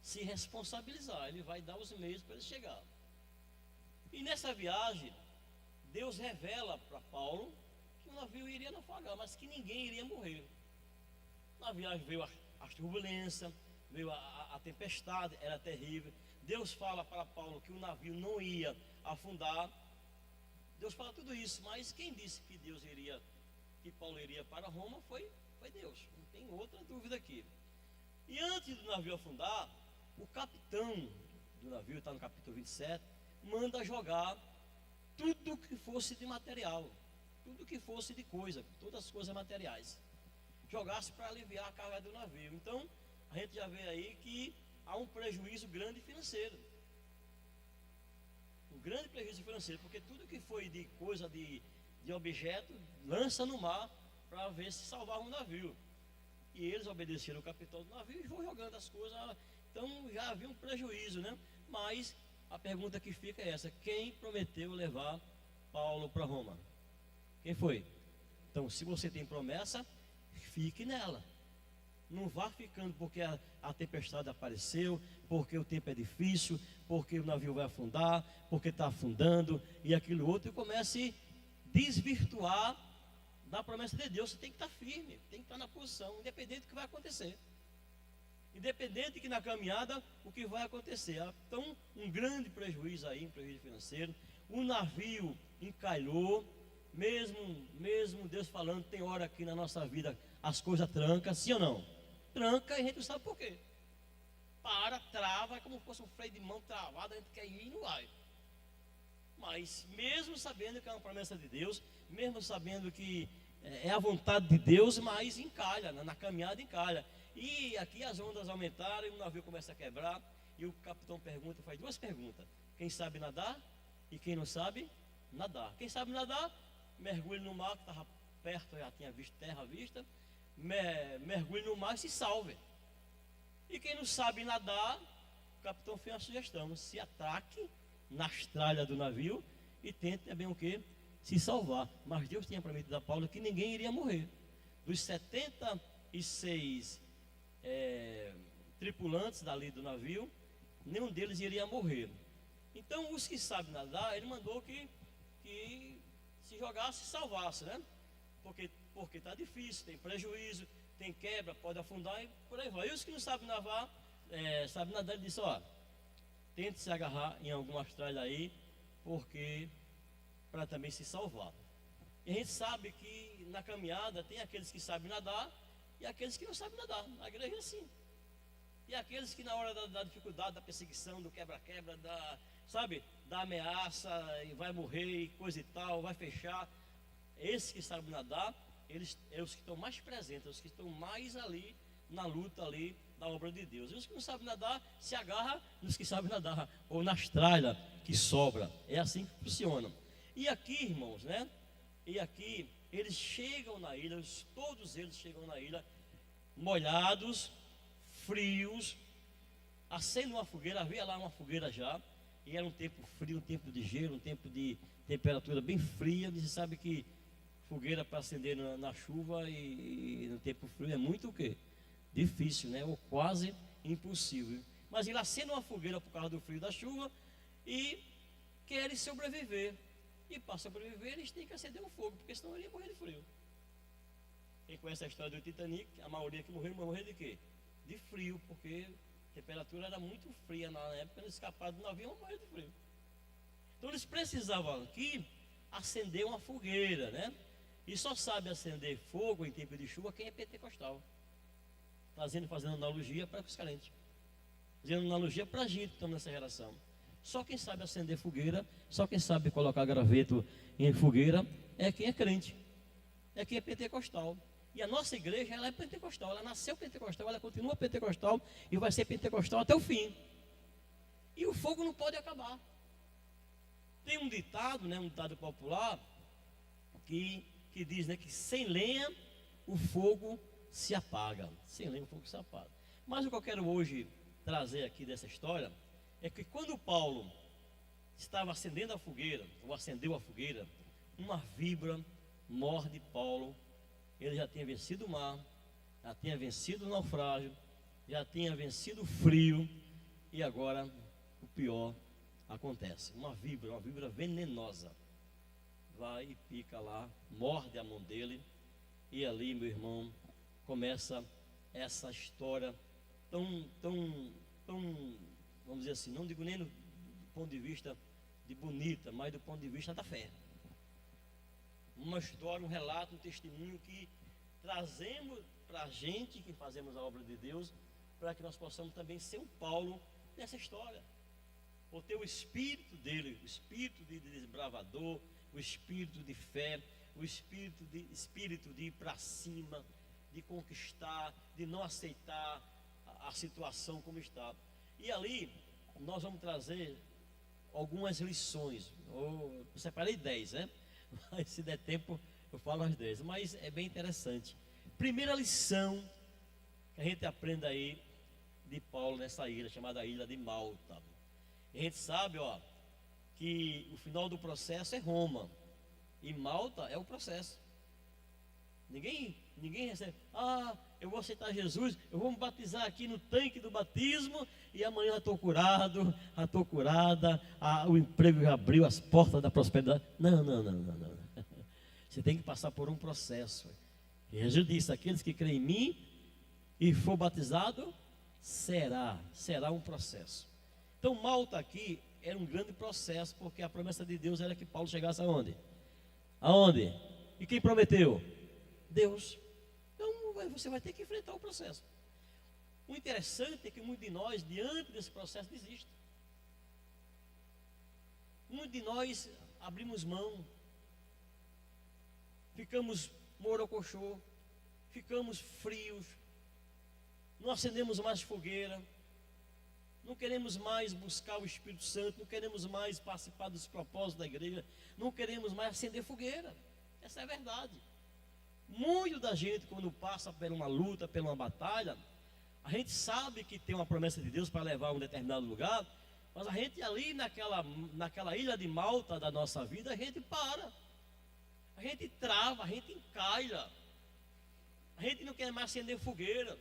se responsabilizar, ele vai dar os meios para ele chegar. E nessa viagem, Deus revela para Paulo que o navio iria naufragar, mas que ninguém iria morrer. Na viagem veio a turbulência, veio a tempestade, era terrível. Deus fala para Paulo que o navio não ia afundar. Deus fala tudo isso, mas quem disse que Paulo iria para Roma foi Deus. Não tem outra dúvida aqui. E antes do navio afundar, o capitão do navio, está no capítulo 27, manda jogar tudo que fosse de material, tudo que fosse de coisa, todas as coisas materiais, jogasse para aliviar a carga do navio. Então, a gente já vê aí que há um prejuízo grande financeiro. Um grande prejuízo financeiro, porque tudo que foi de coisa, de objeto, lança no mar para ver se salvava o navio. E eles obedeceram o capitão do navio e vão jogando as coisas. Então já havia um prejuízo, né? Mas a pergunta que fica é essa: quem prometeu levar Paulo para Roma? Quem foi? Então, se você tem promessa, fique nela. Não vá ficando porque a tempestade apareceu, porque o tempo é difícil, porque o navio vai afundar, porque está afundando e aquilo outro, e comece a desvirtuar da promessa de Deus. Você tem que estar firme, tem que estar na posição, independente do que vai acontecer. Independente que na caminhada o que vai acontecer. Então, um grande prejuízo aí, um prejuízo financeiro. O navio encalhou, mesmo Deus falando, tem hora aqui na nossa vida as coisas trancam, sim ou não? Tranca e a gente não sabe por quê. Trava, é como se fosse um freio de mão travado, a gente quer ir e não vai. Mas mesmo sabendo que é uma promessa de Deus, mesmo sabendo que é a vontade de Deus, mas encalha, na caminhada encalha. E aqui as ondas aumentaram e o navio começa a quebrar. E o capitão faz duas perguntas: quem sabe nadar e quem não sabe nadar. Quem sabe nadar, mergulhe no mar, que estava perto, já tinha visto terra à vista, mergulhe no mar e se salve. E quem não sabe nadar, o capitão fez uma sugestão: se atraque nas tralhas do navio e tente também o quê? Se salvar. Mas Deus tinha prometido a Paulo que ninguém iria morrer. Dos 70 e 6 tripulantes dali do navio, nenhum deles iria morrer. Então, os que sabem nadar, ele mandou que se jogasse e salvasse, né? Porque está difícil, tem prejuízo, tem quebra, pode afundar e por aí vai. E os que não sabem nadar, ele disse, ó, tente se agarrar em algumas tralhas aí, porque para também se salvar. E a gente sabe que na caminhada tem aqueles que sabem nadar e aqueles que não sabem nadar. Na igreja é assim. E aqueles que na hora da dificuldade, da perseguição, do quebra-quebra, da ameaça, e vai morrer e coisa e tal, vai fechar. Esses que sabem nadar, eles é os que estão mais presentes, os que estão mais ali na luta ali da obra de Deus. E os que não sabem nadar, se agarram nos que sabem nadar, ou nas tralhas que sobra. É assim que funciona. E aqui, irmãos, né? E aqui, eles chegam na ilha, todos eles chegam na ilha, molhados, frios, acendem uma fogueira, havia lá uma fogueira já, e era um tempo frio, um tempo de gelo, um tempo de temperatura bem fria. Você sabe que fogueira para acender na chuva e no tempo frio é muito o quê? Difícil, né? Ou quase impossível. Mas ele acende uma fogueira por causa do frio da chuva e querem sobreviver. E para sobreviver eles têm que acender um fogo, porque senão ele ia morrer de frio. Quem conhece a história do Titanic, a maioria que morreu, morreu de quê? De frio, porque a temperatura era muito fria na época, eles escaparam do navio e morreram de frio. Então eles precisavam aqui acender uma fogueira, né? E só sabe acender fogo em tempo de chuva quem é pentecostal. Fazendo analogia para os crentes. Fazendo analogia para a gente que estamos nessa geração. Só quem sabe acender fogueira, só quem sabe colocar graveto em fogueira é quem é crente. É quem é pentecostal. E a nossa igreja, ela é pentecostal, ela nasceu pentecostal, ela continua pentecostal e vai ser pentecostal até o fim. E o fogo não pode acabar. Tem um ditado, né, um ditado popular, que diz, né, que sem lenha o fogo se apaga. Sem lenha o fogo se apaga. Mas o que eu quero hoje trazer aqui dessa história é que quando Paulo estava acendendo a fogueira, ou acendeu a fogueira, uma víbora morde Paulo. Ele já tinha vencido o mar, já tinha vencido o naufrágio, já tinha vencido o frio, e agora o pior acontece. Uma víbora venenosa, vai e pica lá, morde a mão dele, e ali, meu irmão, começa essa história tão, vamos dizer assim, não digo nem do ponto de vista de bonita, mas do ponto de vista da fé. Uma história, um relato, um testemunho que trazemos para a gente que fazemos a obra de Deus, para que nós possamos também ser um Paulo nessa história, ou ter o espírito dele, o espírito de desbravador, o espírito de fé, o espírito de ir para cima, de conquistar, de não aceitar a situação como está. E ali nós vamos trazer algumas lições. Eu separei 10, né? Mas se der tempo eu falo as 10. Mas é bem interessante. Primeira lição que a gente aprende aí de Paulo nessa ilha, chamada Ilha de Malta. E a gente sabe, ó, que o final do processo é Roma. E Malta é o processo. Ninguém recebe, eu vou aceitar Jesus, eu vou me batizar aqui no tanque do batismo e amanhã estou curado, estou curada, o emprego já abriu as portas da prosperidade. Não. Você tem que passar por um processo. E Jesus disse, aqueles que creem em mim e for batizado, será um processo. Então Malta aqui era um grande processo, porque a promessa de Deus era que Paulo chegasse aonde? Aonde? E quem prometeu? Deus. Então você vai ter que enfrentar o processo. O interessante é que muitos de nós, diante desse processo, desistem. Muitos de nós abrimos mão, ficamos morocochô, ficamos frios, não acendemos mais fogueira, não queremos mais buscar o Espírito Santo, não queremos mais participar dos propósitos da igreja, não queremos mais acender fogueira. Essa é a verdade. Muito da gente, quando passa por uma luta, por uma batalha, a gente sabe que tem uma promessa de Deus para levar a um determinado lugar, mas a gente ali naquela ilha de Malta da nossa vida, a gente para, a gente trava, a gente encalha, a A gente não quer mais acender fogueira.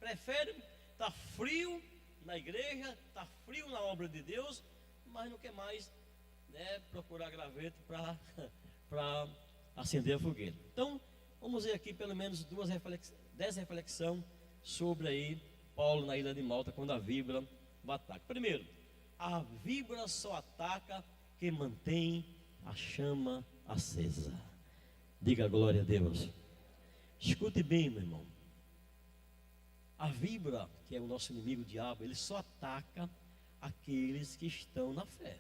Prefere estar frio na igreja, estar frio na obra de Deus, mas não quer mais, né, procurar graveto para acender a fogueira. Então, vamos ver aqui pelo menos 10 reflexões sobre aí Paulo na ilha de Malta, quando a víbora o ataca. Primeiro, a víbora só ataca quem mantém a chama acesa. Diga glória a Deus. Escute bem, meu irmão. A víbora, que é o nosso inimigo, o diabo, ele só ataca aqueles que estão na fé.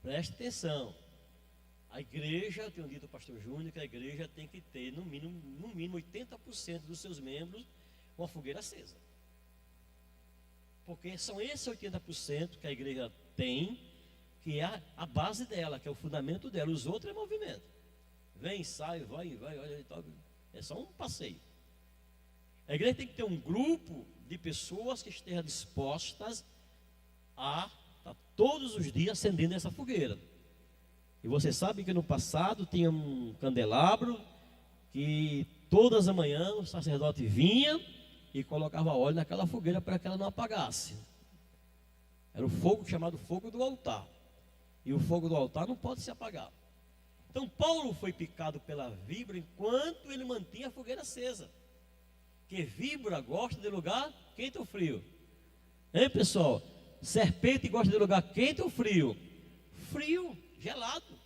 Preste atenção. A igreja, eu tenho dito ao pastor Júnior que a igreja tem que ter no mínimo 80% dos seus membros com a fogueira acesa. Porque são esses 80% que a igreja tem, que é a base dela, que é o fundamento dela. Os outros é movimento. Vem, sai, vai, olha, é só um passeio. A igreja tem que ter um grupo de pessoas que estejam dispostas a estar todos os dias acendendo essa fogueira. E você sabe que no passado tinha um candelabro que todas as manhãs o sacerdote vinha e colocava óleo naquela fogueira para que ela não apagasse. Era o fogo chamado fogo do altar. E o fogo do altar não pode se apagar. Então Paulo foi picado pela víbora enquanto ele mantinha a fogueira acesa. Porque víbora gosta de lugar quente ou frio? Hein, pessoal? Serpente gosta de lugar quente ou frio? Frio, gelado.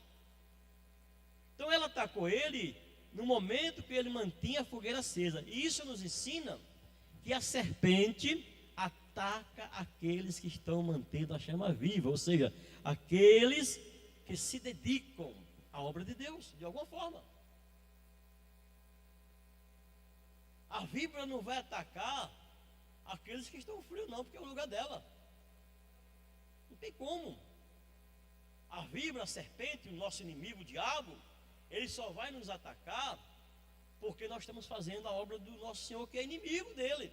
Então ela atacou ele no momento que ele mantinha a fogueira acesa. E isso nos ensina que a serpente ataca aqueles que estão mantendo a chama viva, ou seja, aqueles que se dedicam à obra de Deus, de alguma forma. A víbora não vai atacar aqueles que estão frios, não, porque é o lugar dela. Não tem como. A víbora, a serpente, o nosso inimigo, o diabo, ele só vai nos atacar porque nós estamos fazendo a obra do nosso Senhor, que é inimigo dele.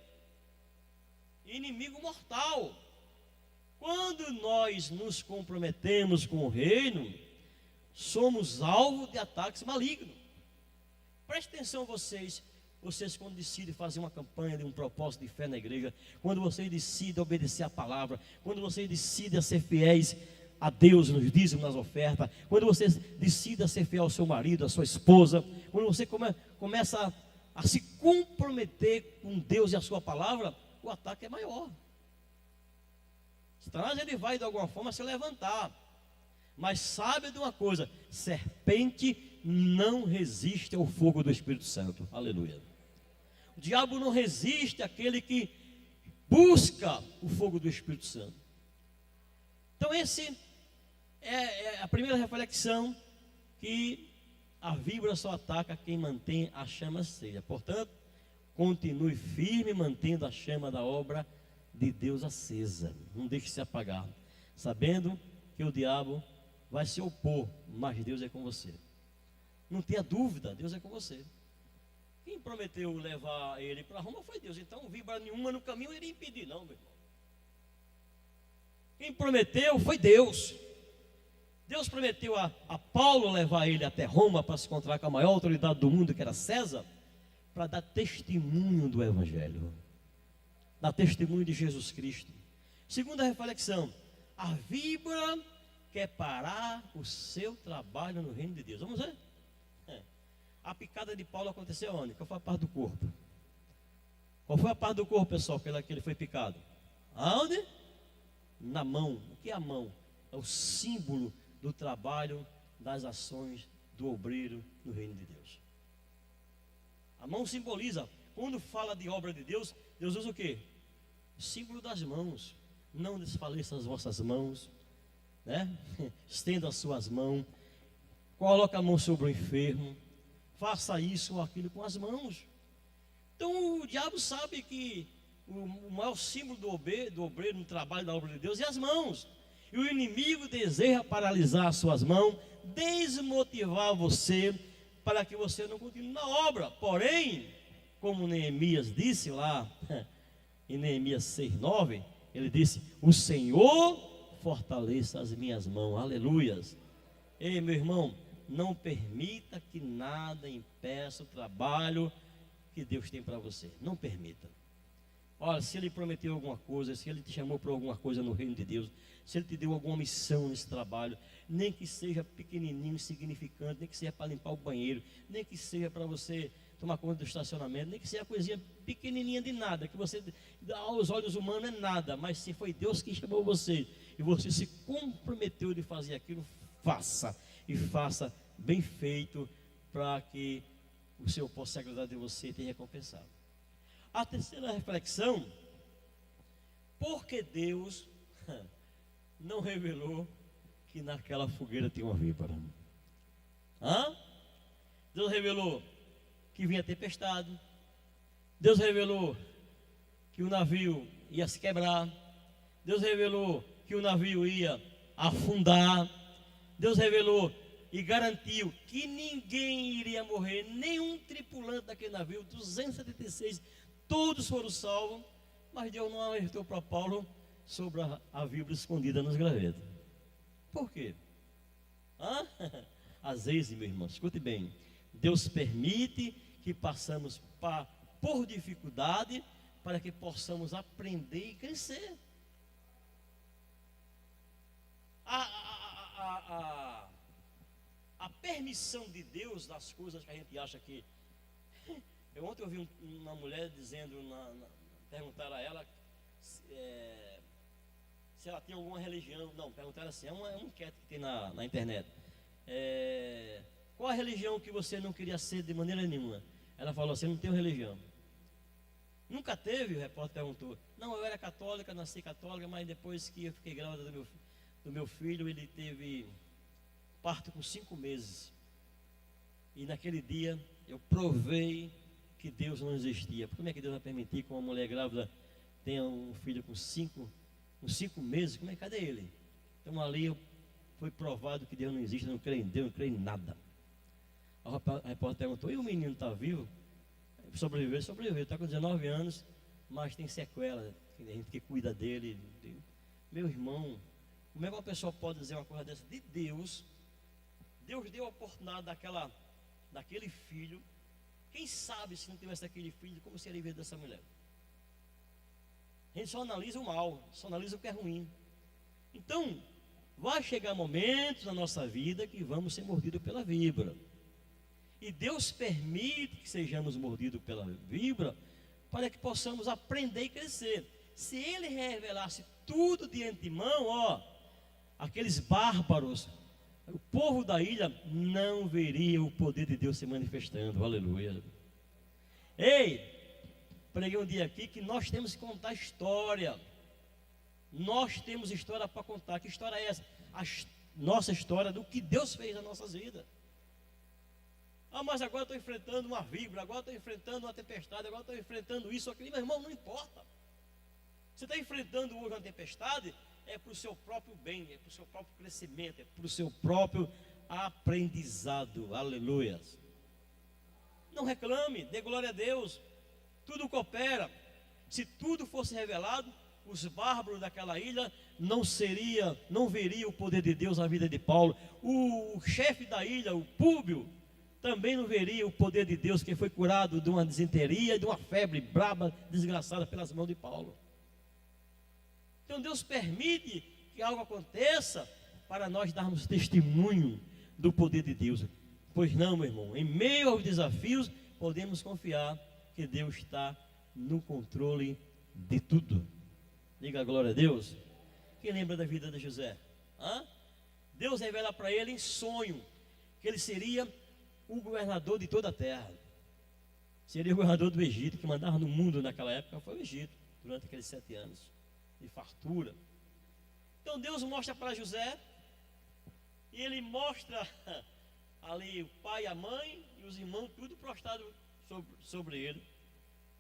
Inimigo mortal. Quando nós nos comprometemos com o reino, somos alvo de ataques malignos. Preste atenção vocês quando decidem fazer uma campanha de um propósito de fé na igreja, quando vocês decidem obedecer a palavra, quando vocês decidem a ser fiéis a Deus nos dízimos, nas ofertas, quando você decide a ser fiel ao seu marido, à sua esposa, quando você começa a se comprometer com Deus e a sua palavra, o ataque é maior. Satanás, ele vai de alguma forma se levantar, mas sabe de uma coisa: serpente não resiste ao fogo do Espírito Santo. Aleluia. O diabo não resiste àquele que busca o fogo do Espírito Santo. Então esse é a primeira reflexão, que a víbora só ataca quem mantém a chama acesa. Portanto, continue firme, mantendo a chama da obra de Deus acesa. Não deixe se apagar, sabendo que o diabo vai se opor, mas Deus é com você. Não tenha dúvida, Deus é com você. Quem prometeu levar ele para Roma foi Deus. Então, víbora nenhuma no caminho iria impedir, não, meu irmão. Quem prometeu foi Deus. Deus prometeu a Paulo levar ele até Roma para se encontrar com a maior autoridade do mundo, que era César, para dar testemunho do Evangelho, dar testemunho de Jesus Cristo. Segunda reflexão: a víbora quer parar o seu trabalho no reino de Deus. Vamos ver? A picada de Paulo aconteceu onde? Qual foi a parte do corpo? Qual foi a parte do corpo, pessoal, pela que ele foi picado? Aonde? Na mão. O que é a mão? É o símbolo do trabalho, das ações do obreiro no reino de Deus. A mão simboliza, quando fala de obra de Deus, Deus usa o quê? O símbolo das mãos. Não desfaleçam as vossas mãos, né? Estenda as suas mãos, coloca a mão sobre o enfermo, faça isso ou aquilo com as mãos. Então o diabo sabe que o maior símbolo do obreiro no trabalho da obra de Deus é as mãos. E o inimigo deseja paralisar as suas mãos, desmotivar você, para que você não continue na obra. Porém, como Neemias disse lá em Neemias 6:9, ele disse: o Senhor fortaleça as minhas mãos. Aleluias. Ei, meu irmão, não permita que nada impeça o trabalho que Deus tem para você. Não permita. Olha, se Ele prometeu alguma coisa, se Ele te chamou para alguma coisa no reino de Deus, se Ele te deu alguma missão nesse trabalho, nem que seja pequenininho, insignificante, nem que seja para limpar o banheiro, nem que seja para você tomar conta do estacionamento, nem que seja coisinha pequenininha de nada, que você, aos olhos humanos é nada, mas se foi Deus que chamou você, e você se comprometeu de fazer aquilo, faça, e faça bem feito, para que o Senhor possa agradar de você e te recompensar. A terceira reflexão, porque Deus não revelou que naquela fogueira tinha uma víbora? Deus revelou que vinha tempestade. Deus revelou que o navio ia se quebrar. Deus revelou que o navio ia afundar. Deus revelou e garantiu que ninguém iria morrer, nenhum tripulante daquele navio, 276, todos foram salvos, mas Deus não alertou para Paulo sobre a víbora escondida nos gravetos. Por quê? Às vezes, meu irmão, escute bem, Deus permite que passamos por dificuldade para que possamos aprender e crescer. A permissão de Deus das coisas que a gente acha que... Ontem eu vi uma mulher dizendo, perguntaram a ela se ela tem alguma religião. Não, perguntaram assim, é uma enquete que tem na internet. Qual a religião que você não queria ser de maneira nenhuma? Ela falou assim, não tenho religião. Nunca teve? O repórter perguntou. Não, eu era católica, nasci católica, mas depois que eu fiquei grávida do meu filho, ele teve parto com 5 meses. E naquele dia eu provei que Deus não existia. Como é que Deus vai permitir que uma mulher grávida tenha um filho com 5 meses? Como é que cadê ele? Então ali foi provado que Deus não existe, eu não creio em Deus, não creio em nada. A repórter perguntou, e o menino está vivo? Sobreviveu, está com 19 anos, mas tem sequela, tem gente que cuida dele. Meu irmão, como é que uma pessoa pode dizer uma coisa dessa? De Deus, Deus deu a oportunidade daquele filho. Quem sabe se não tivesse aquele filho, como seria a vida dessa mulher? A gente só analisa o mal, só analisa o que é ruim. Então, vai chegar momentos na nossa vida que vamos ser mordidos pela víbora. E Deus permite que sejamos mordidos pela víbora para que possamos aprender e crescer. Se Ele revelasse tudo de antemão, aqueles bárbaros, o povo da ilha não veria o poder de Deus se manifestando. Aleluia. Ei, preguei um dia aqui que nós temos que contar história. Nós temos história para contar. Que história é essa? A nossa história do que Deus fez nas nossas vidas. Mas agora estou enfrentando uma víbora, agora estou enfrentando uma tempestade, agora estou enfrentando isso, aquilo. Meu irmão, não importa. Você está enfrentando hoje uma tempestade, é para o seu próprio bem, é para o seu próprio crescimento, é para o seu próprio aprendizado. Aleluia. Não reclame, dê glória a Deus. Tudo coopera. Se tudo fosse revelado, os bárbaros daquela ilha não veria o poder de Deus na vida de Paulo. O chefe da ilha, o Públio, também não veria o poder de Deus, que foi curado de uma disenteria e de uma febre braba, desgraçada pelas mãos de Paulo. Então Deus permite que algo aconteça para nós darmos testemunho do poder de Deus. Pois não, meu irmão, em meio aos desafios, podemos confiar que Deus está no controle de tudo. Diga a glória a Deus. Quem lembra da vida de José? Deus revela para ele em sonho que ele seria o governador de toda a terra. Seria o governador do Egito, que mandava no mundo naquela época, foi o Egito, durante aqueles 7 anos de fartura. Então Deus mostra para José, e ele mostra ali o pai, a mãe e os irmãos, tudo prostrado sobre ele.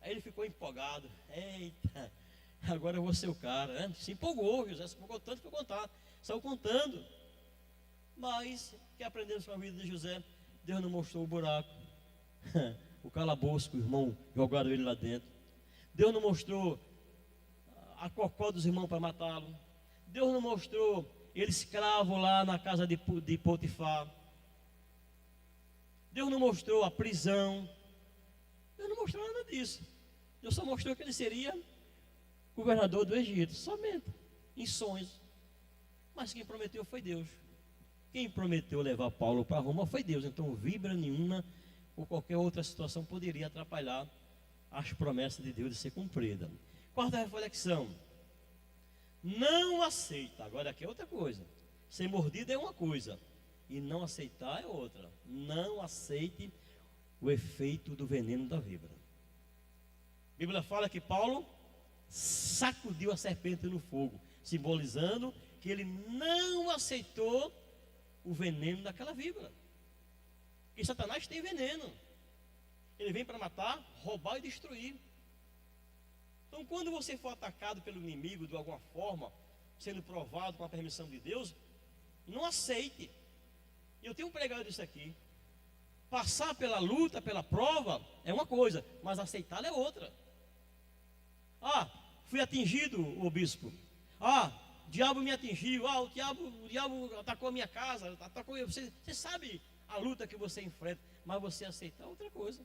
Aí ele ficou empolgado. Eita, agora eu vou ser o cara, né? Se empolgou, José se empolgou tanto que saiu contando. Mas, o que aprendemos com a vida de José? Deus não mostrou o buraco, o calabouço que o irmão jogaram ele lá dentro. Deus não mostrou a cocó dos irmãos para matá-lo. Deus não mostrou ele escravo lá na casa de Potifar. Deus não mostrou a prisão. Deus não mostrou nada disso. Deus só mostrou que ele seria governador do Egito, somente, em sonhos. Mas quem prometeu foi Deus. Quem prometeu levar Paulo para Roma foi Deus. Então, vibra nenhuma ou qualquer outra situação poderia atrapalhar as promessas de Deus de ser cumprida. Quarta reflexão: não aceita. Agora aqui é outra coisa. Ser mordido é uma coisa e não aceitar é outra. Não aceite o efeito do veneno da víbora. A Bíblia fala que Paulo sacudiu a serpente no fogo, simbolizando que ele não aceitou o veneno daquela víbora. E Satanás tem veneno. Ele vem para matar, roubar e destruir. Então, quando você for atacado pelo inimigo de alguma forma, sendo provado com a permissão de Deus, não aceite. Eu tenho pregado isso aqui. Passar pela luta, pela prova, é uma coisa, mas aceitá-la é outra. Ah, fui atingido, o bispo. Ah, o diabo me atingiu. Ah, o diabo atacou a minha casa. Atacou. Você sabe a luta que você enfrenta, mas você aceitar é outra coisa.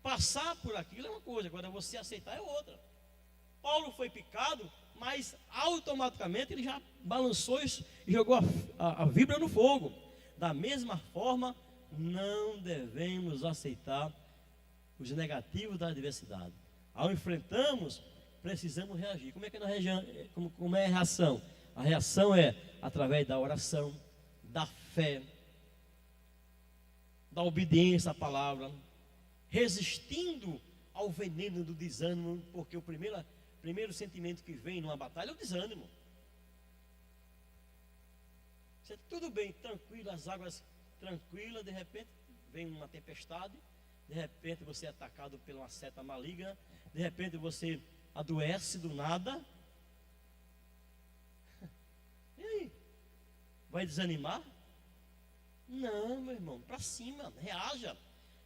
Passar por aquilo é uma coisa, agora você aceitar é outra. Paulo foi picado, mas automaticamente ele já balançou isso e jogou a víbora no fogo. Da mesma forma, não devemos aceitar os negativos da adversidade. Ao enfrentarmos, precisamos reagir. Como é que como é a reação? A reação é através da oração, da fé, da obediência à palavra, resistindo ao veneno do desânimo, porque o primeiro sentimento que vem numa batalha é o desânimo. Você, tudo bem, tranquilo, as águas tranquilas, de repente vem uma tempestade, de repente você é atacado por uma seta maligna, de repente você adoece do nada. E aí? Vai desanimar? Não, meu irmão, para cima, reaja.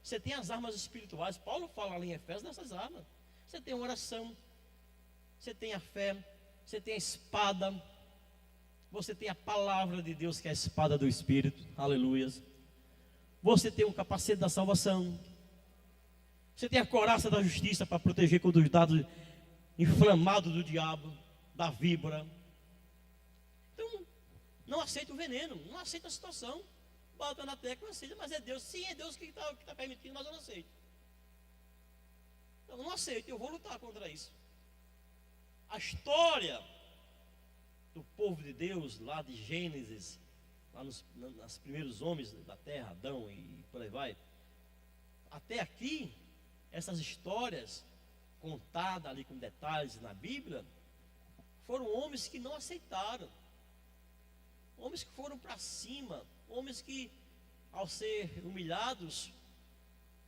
Você tem as armas espirituais. Paulo fala ali em Efésios dessas armas. Você tem a oração, você tem a fé, você tem a espada, você tem a palavra de Deus, que é a espada do Espírito, aleluias. Você tem o capacete da salvação, você tem a couraça da justiça para proteger contra os dados inflamados do diabo, da víbora. Então, não aceita o veneno, não aceita a situação. Bota na tecla, não aceita, mas é Deus. Sim, é Deus que está permitindo, mas eu não aceito. Então, não aceito, eu vou lutar contra isso. A história do povo de Deus, lá de Gênesis, lá nos primeiros homens da terra, Adão e por aí vai, até aqui, essas histórias contadas ali com detalhes na Bíblia, foram homens que não aceitaram, homens que foram para cima, homens que, ao ser humilhados,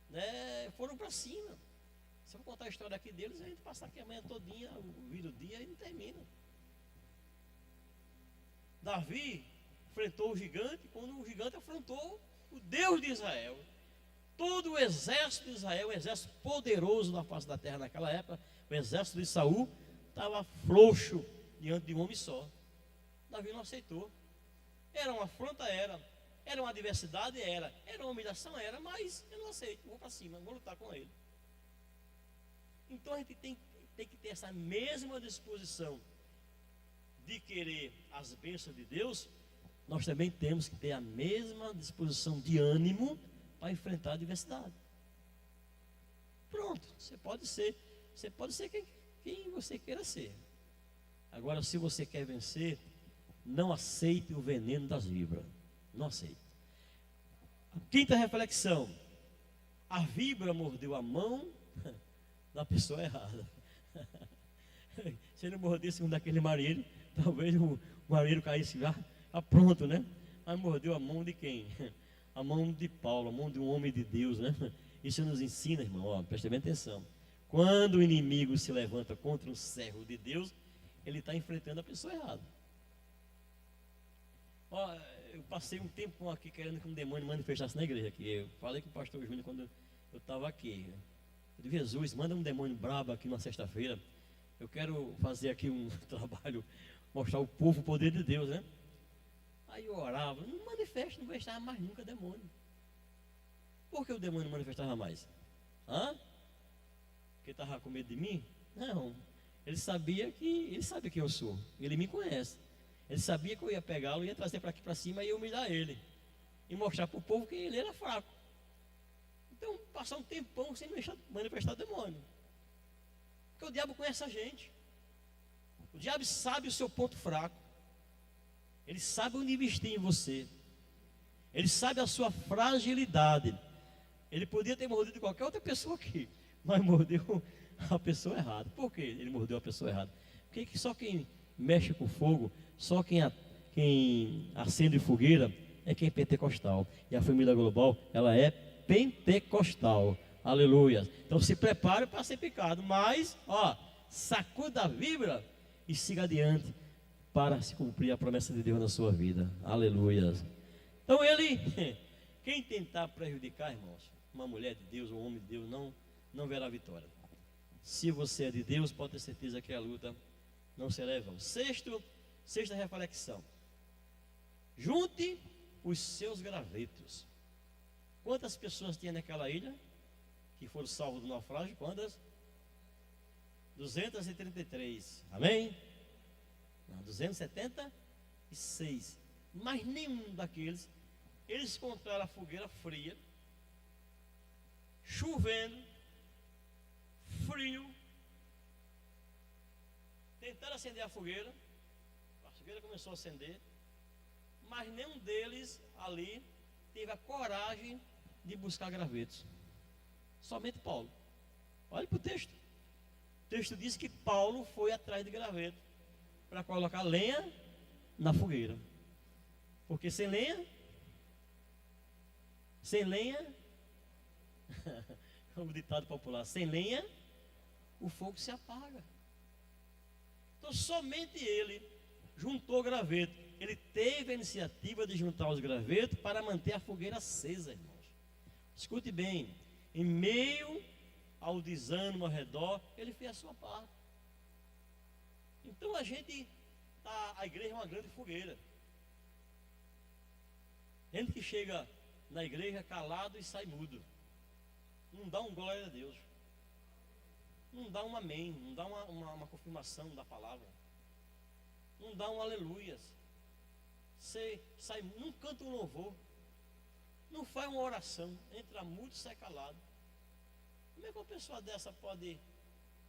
né, foram para cima. Se eu vou contar a história aqui deles, a gente passa aqui amanhã todinha, vira o dia e não termina. Davi enfrentou o gigante, quando o gigante afrontou o Deus de Israel. Todo o exército de Israel, um exército poderoso na face da terra naquela época, o exército de Saul, estava frouxo diante de um homem só. Davi não aceitou. Era uma afronta, era uma adversidade, era uma humilhação, mas eu não aceito, vou para cima, vou lutar com ele. Então a gente tem que ter essa mesma disposição de querer as bênçãos de Deus. Nós também temos que ter a mesma disposição de ânimo para enfrentar a adversidade. Pronto, você pode ser quem você queira ser. Agora, se você quer vencer, não aceite o veneno das víboras. Não aceite. A quinta reflexão: a víbora mordeu a mão da pessoa errada. Se ele mordesse um daquele marinheiro, talvez o marinheiro caísse já pronto, né? Mas mordeu a mão de quem? A mão de Paulo, a mão de um homem de Deus, né? Isso nos ensina, irmão, ó, preste bem atenção. Quando o inimigo se levanta contra um servo de Deus, ele está enfrentando a pessoa errada. Ó, eu passei um tempo aqui querendo que um demônio manifestasse na igreja aqui. Eu falei com o pastor Júnior quando eu estava aqui. Eu disse: Jesus, manda um demônio brabo aqui na sexta-feira. Eu quero fazer aqui um trabalho, mostrar ao povo o poder de Deus, né? Aí eu orava, não manifesta, não vai estar mais nunca demônio. Por que o demônio manifestava mais? Hã? Porque estava com medo de mim? Não. Ele sabia que, ele sabe quem eu sou. Ele me conhece. Ele sabia que eu ia pegá-lo, ia trazer para aqui para cima e ia humilhar ele. E mostrar para o povo que ele era fraco. Então, passar um tempão sem manifestar o demônio. Porque o diabo conhece a gente. O diabo sabe o seu ponto fraco. Ele sabe onde investir em você. Ele sabe a sua fragilidade. Ele podia ter mordido qualquer outra pessoa aqui, mas mordeu a pessoa errada. Por que ele mordeu a pessoa errada? Porque só quem mexe com fogo, só quem acende fogueira é quem é pentecostal. E a família global, ela é pentecostal. Aleluia. Então se prepare para ser picado. Mas, sacuda a vibra e siga adiante para se cumprir a promessa de Deus na sua vida. Aleluia. Então quem tentar prejudicar, irmãos, uma mulher de Deus, um homem de Deus, não verá vitória. Se você é de Deus, pode ter certeza que a luta não será em vão. Sexta reflexão. Junte os seus gravetos. Quantas pessoas tinha naquela ilha que foram salvos do naufrágio? Quantas? 233. Amém? Não, 276. Mas nenhum daqueles, eles encontraram a fogueira fria, chovendo, frio. Tentaram acender a fogueira começou a acender, mas nenhum deles ali teve a coragem de buscar gravetos. Somente Paulo. Olhe para o texto. O texto diz que Paulo foi atrás de graveto para colocar lenha na fogueira. Porque sem lenha, como ditado popular, sem lenha, o fogo se apaga. Então somente ele juntou graveto. Ele teve a iniciativa de juntar os gravetos para manter a fogueira acesa, irmãos. Escute bem, em meio ao desânimo ao redor, ele fez a sua parte. Então a igreja é uma grande fogueira. Gente que chega na igreja calado e sai mudo. Não dá um glória a Deus. Não dá um amém. Não dá uma confirmação da palavra. Não dá um aleluias. Você sai, não canta um louvor. Não faz uma oração. Entra mudo e sai calado. Como é que uma pessoa dessa pode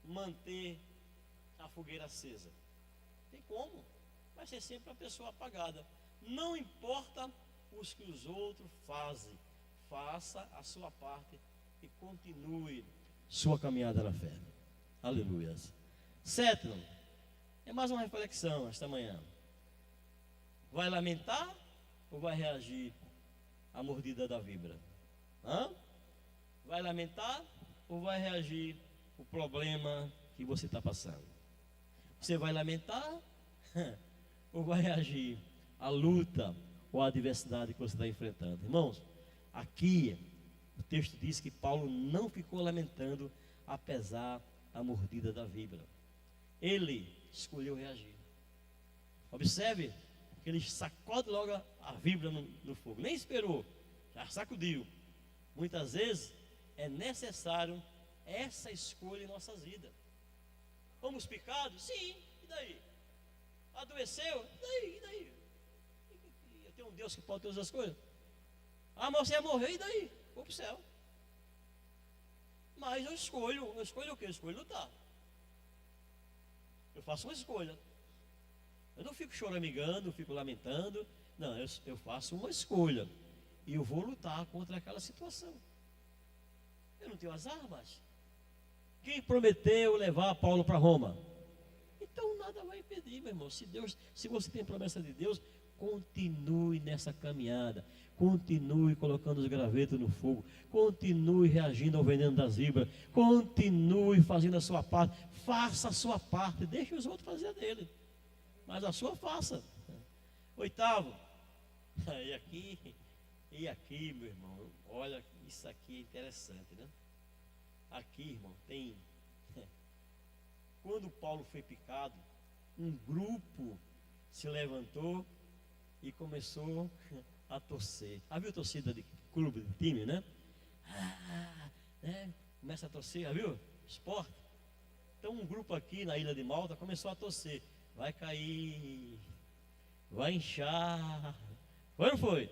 manter a fogueira acesa? Tem como. Vai ser sempre uma pessoa apagada. Não importa os que os outros fazem. Faça a sua parte e continue sua caminhada na fé. Aleluia. Sétimo, é mais uma reflexão esta manhã. Vai lamentar ou vai reagir à mordida da víbora? Vai lamentar ou vai reagir ao problema que você está passando? Você vai lamentar ou vai reagir à luta ou à adversidade que você está enfrentando? Irmãos, aqui o texto diz que Paulo não ficou lamentando apesar da mordida da víbora. Ele escolheu reagir. Observe que ele sacode logo a víbora no fogo. Nem esperou, já sacudiu. Muitas vezes é necessário essa escolha em nossas vidas. Fomos picados? Sim, e daí? Adoeceu? E daí? Eu tenho um Deus que pode todas as coisas. Mas você ia morrer, e daí? Vou para o céu. Mas eu escolho o quê? Eu escolho lutar. Eu faço uma escolha. Eu não fico choramingando, não fico lamentando. Não, eu faço uma escolha. E eu vou lutar contra aquela situação. Eu não tenho as armas. Quem prometeu levar Paulo para Roma? Então nada vai impedir, meu irmão. Se você tem promessa de Deus, continue nessa caminhada. Continue colocando os gravetos no fogo. Continue reagindo ao veneno das víboras. Continue fazendo a sua parte. Faça a sua parte. Deixe os outros fazer a dele. Mas a sua faça. Oitavo. E aqui, meu irmão. Olha, isso aqui é interessante, né? Aqui, irmão, tem. Quando Paulo foi picado, um grupo se levantou e começou a torcer. Havia torcida de clube, de time, né? Começa a torcer, já viu? Esporte. Então um grupo aqui na Ilha de Malta começou a torcer. Vai cair, vai inchar. Foi ou não foi?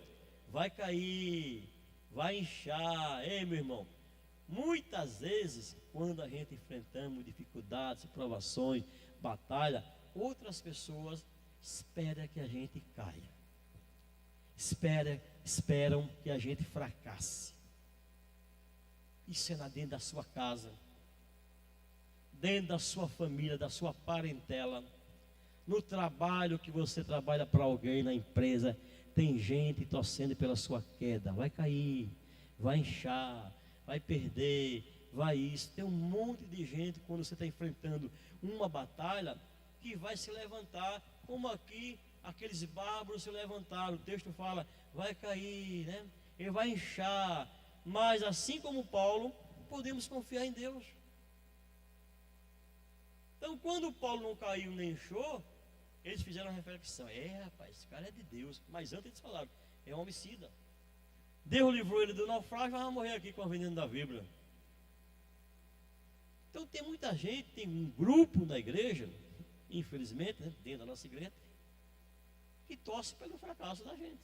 Vai cair, vai inchar. Ei, meu irmão, muitas vezes, quando a gente enfrentamos dificuldades, provações, batalha, outras pessoas esperam que a gente caia. Esperam que a gente fracasse. Isso é dentro da sua casa, dentro da sua família, da sua parentela, no trabalho que você trabalha para alguém, na empresa, tem gente torcendo pela sua queda. Vai cair, vai inchar, vai perder, vai isso. Tem um monte de gente, quando você está enfrentando uma batalha, que vai se levantar, como aqui, aqueles bárbaros se levantaram. O texto fala, vai cair, né? Ele vai inchar. Mas assim como Paulo, podemos confiar em Deus. Então, quando Paulo não caiu nem inchou, eles fizeram uma reflexão. Rapaz, esse cara é de Deus. Mas antes eles falaram, é um homicida. Deus livrou ele do naufrágio, mas vai morrer aqui com a veneno da víbora. Então tem muita gente, tem um grupo na igreja, infelizmente, né, dentro da nossa igreja, que torce pelo fracasso da gente.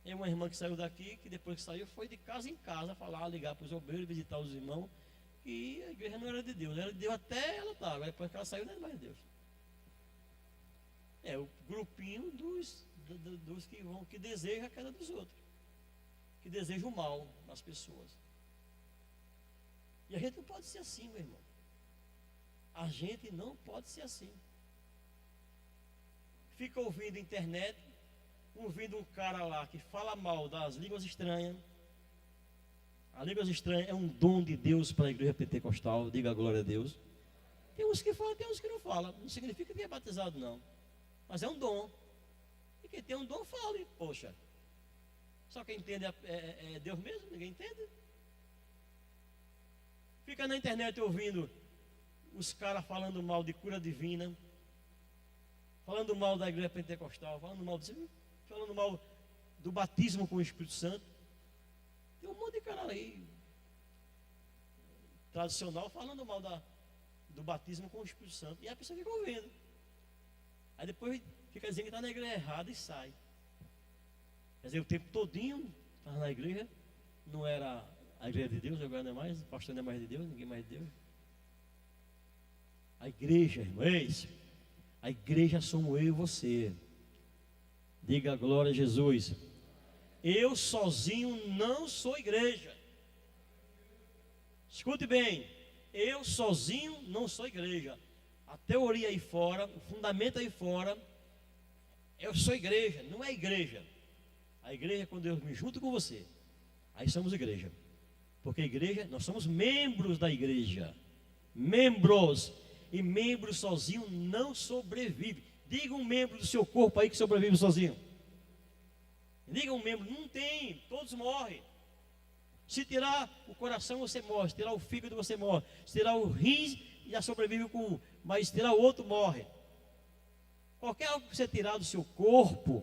Tem uma irmã que saiu daqui, que depois que saiu, foi de casa em casa falar, ligar para os obreiros, visitar os irmãos, que a igreja não era de Deus, era de Deus até ela estava, agora depois que ela saiu, não era mais de Deus. É o grupinho dos que desejam a queda dos outros, que desejam o mal nas pessoas. E a gente não pode ser assim, meu irmão. A gente não pode ser assim. Fica ouvindo internet, ouvindo um cara lá que fala mal das línguas estranhas. A línguas estranhas é um dom de Deus para a igreja pentecostal, diga a glória a Deus. Tem uns que falam, tem uns que não falam. Não significa que é batizado, não. Mas é um dom. E quem tem um dom, fale. Poxa, só quem entende é Deus mesmo, ninguém entende. Fica na internet ouvindo os caras falando mal de cura divina, falando mal da igreja pentecostal, falando mal do batismo com o Espírito Santo. Tem um monte de cara aí tradicional falando mal do batismo com o Espírito Santo. E a pessoa fica ouvindo. Aí depois fica dizendo que está na igreja errada e sai. Quer dizer, o tempo todinho estava na igreja, não era a igreja de Deus, agora não é mais, o pastor não é mais de Deus, ninguém mais de Deus. A igreja, irmãos, a igreja somos eu e você. Diga a glória a Jesus. Eu sozinho não sou igreja. Escute bem, eu sozinho não sou igreja. A teoria aí fora, o fundamento aí fora, eu sou igreja, não é igreja. A igreja é quando eu me junto com você, aí somos igreja. Porque a igreja, nós somos membros da igreja. Membros. E membro sozinho não sobrevive. Diga um membro do seu corpo aí que sobrevive sozinho. Diga um membro, não tem, todos morrem. Se tirar o coração você morre, se tirar o fígado você morre, se tirar o rins já sobrevive com um, mas se tirar o outro morre. Qualquer algo que você tirar do seu corpo,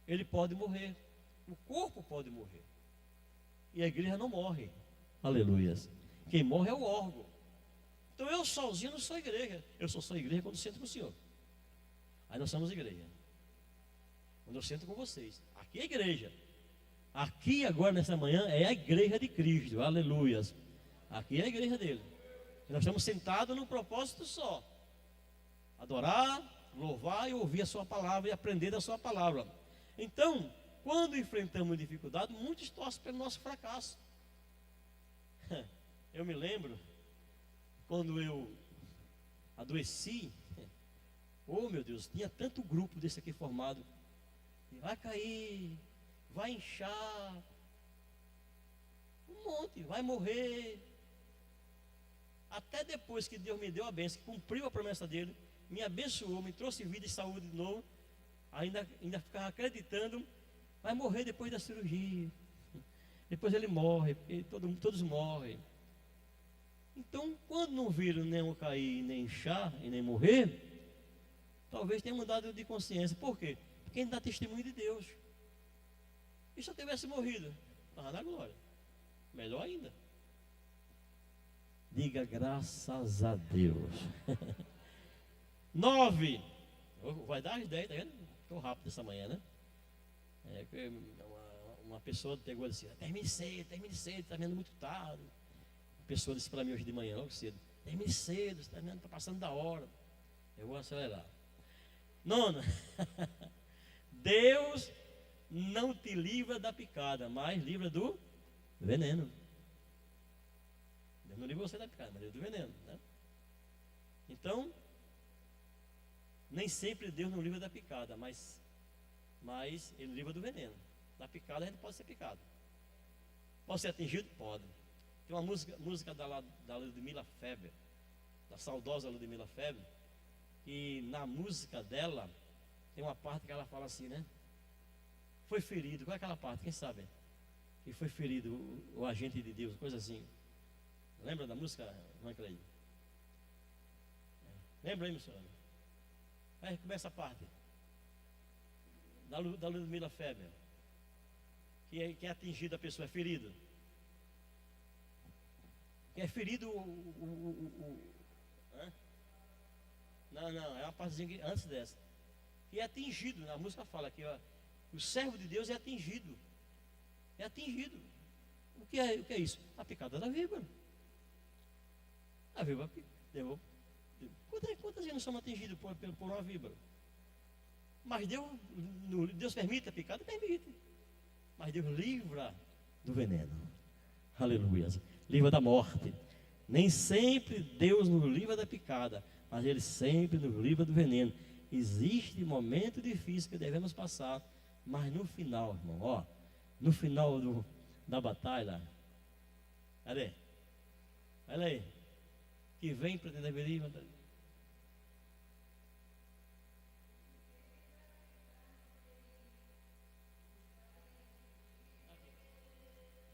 ele pode morrer. O corpo pode morrer. E a igreja não morre. Aleluias. Quem morre é o órgão. Então eu sozinho não sou igreja. Eu sou igreja quando sento com o Senhor. Aí nós somos igreja. Quando eu sento com vocês. Aqui é a igreja. Aqui agora nessa manhã é a igreja de Cristo. Aleluias. Aqui é a igreja dele. E nós estamos sentados num propósito só. Adorar, louvar e ouvir a sua palavra e aprender da sua palavra. Então, quando enfrentamos dificuldade, muitos torcem pelo nosso fracasso. Eu me lembro, quando eu adoeci, oh meu Deus, tinha tanto grupo desse aqui formado. Vai cair, vai inchar, um monte, vai morrer. Até depois que Deus me deu a bênção, que cumpriu a promessa dele, me abençoou, me trouxe vida e saúde de novo, ainda ficava acreditando. Vai morrer depois da cirurgia. Depois ele morre, porque todos morrem. Então, quando não viram nem eu cair, nem inchar e nem morrer, talvez tenha mudado de consciência. Por quê? Porque a gente dá testemunho de Deus. E se eu tivesse morrido? Estava na glória. Melhor ainda. Diga graças a Deus. 9. Vai dar as 10, tá vendo? Estou rápido essa manhã, né? Uma pessoa pegou assim, termine cedo, está vendo muito tarde. A pessoa disse para mim hoje de manhã, logo cedo, termine cedo, está passando da hora. Eu vou acelerar. 9. Deus não te livra da picada, mas livra do veneno. Deus não livra você da picada, mas livra do veneno, né? Então, nem sempre Deus não livra da picada, mas Ele livra do veneno. Da picada a gente pode ser picado. Pode ser atingido? Pode. Tem uma música da Ludmilla Feber, da saudosa Ludmilla Feber, que na música dela tem uma parte que ela fala assim, né? Foi ferido, qual é aquela parte? Quem sabe? Que foi ferido o agente de Deus, coisa assim. Lembra da música, irmã Cleide? Lembra aí, missionário? Aí começa a parte da Ludmilla Feber, que é atingido, a pessoa é ferido. Que é ferido Não, é uma partezinha antes dessa. E é atingido, a música fala que o servo de Deus é atingido. É atingido. O que é isso? A picada da víbora. A víbora deu. Quantas vezes não somos atingidos por uma víbora? Mas Deus permite a picada? Permite. Mas Deus livra do veneno. Aleluia. Livra da morte. Nem sempre Deus nos livra da picada, mas Ele sempre nos livra do veneno. Existe momento difícil que devemos passar, mas no final, irmão, no final da batalha, cadê? Olha aí, que vem para tentar ver.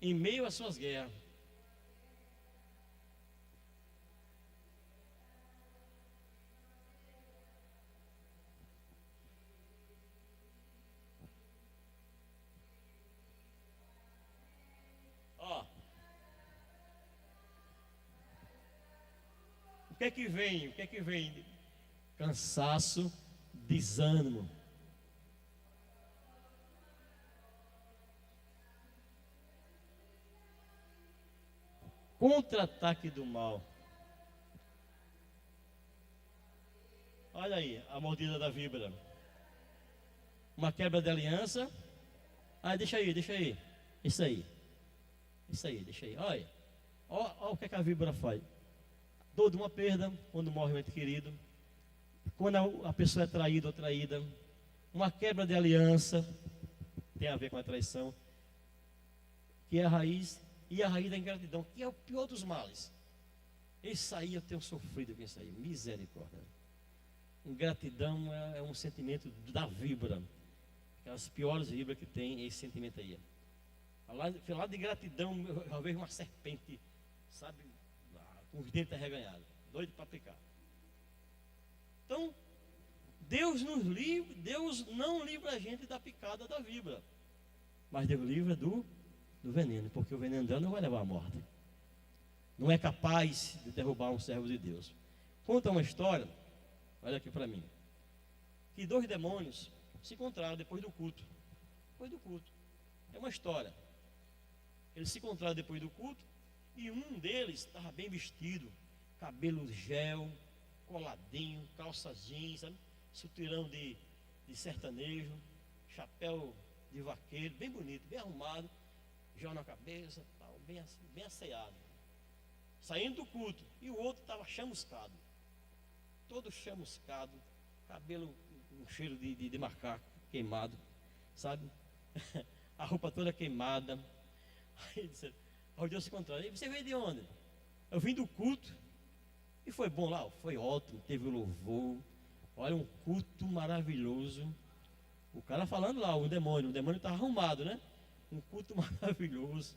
Em meio às suas guerras. O que é que vem? Cansaço, desânimo. Contra-ataque do mal. Olha aí, a mordida da víbora. Uma quebra de aliança. Deixa aí. Isso aí, deixa aí. Olha o que a víbora faz. Dor de uma perda, quando morre um ente querido. Quando a pessoa é traída ou traída. Uma quebra de aliança. Tem a ver com a traição. Que é a raiz. E a raiz da ingratidão, que é o pior dos males. Esse aí eu tenho sofrido com isso aí. Misericórdia. Ingratidão é um sentimento da víbora. Aquelas piores víboras que tem, esse sentimento aí. Falar de gratidão, eu vejo uma serpente, sabe, com os dentes arreganhados, doido para picar. Então, Deus não livra a gente da picada da víbora, mas Deus livra do veneno, porque o veneno dela não vai levar à morte. Não é capaz de derrubar um servo de Deus. Conta uma história, olha aqui para mim, que 2 demônios se encontraram depois do culto. É uma história. Eles se encontraram depois do culto e um deles estava bem vestido, cabelo gel, coladinho, calça jeans, sabe? Sutirão de sertanejo, chapéu de vaqueiro, bem bonito, bem arrumado, gel na cabeça, tal, bem asseado. Saindo do culto, e o outro estava chamuscado, todo chamuscado, cabelo com cheiro de macaco, queimado, sabe? A roupa toda queimada. Aí Deus se encontrou. E você veio de onde? Eu vim do culto. E foi bom lá? Foi ótimo, teve louvor. Olha, um culto maravilhoso. O cara falando lá, o demônio estava arrumado, né? Um culto maravilhoso.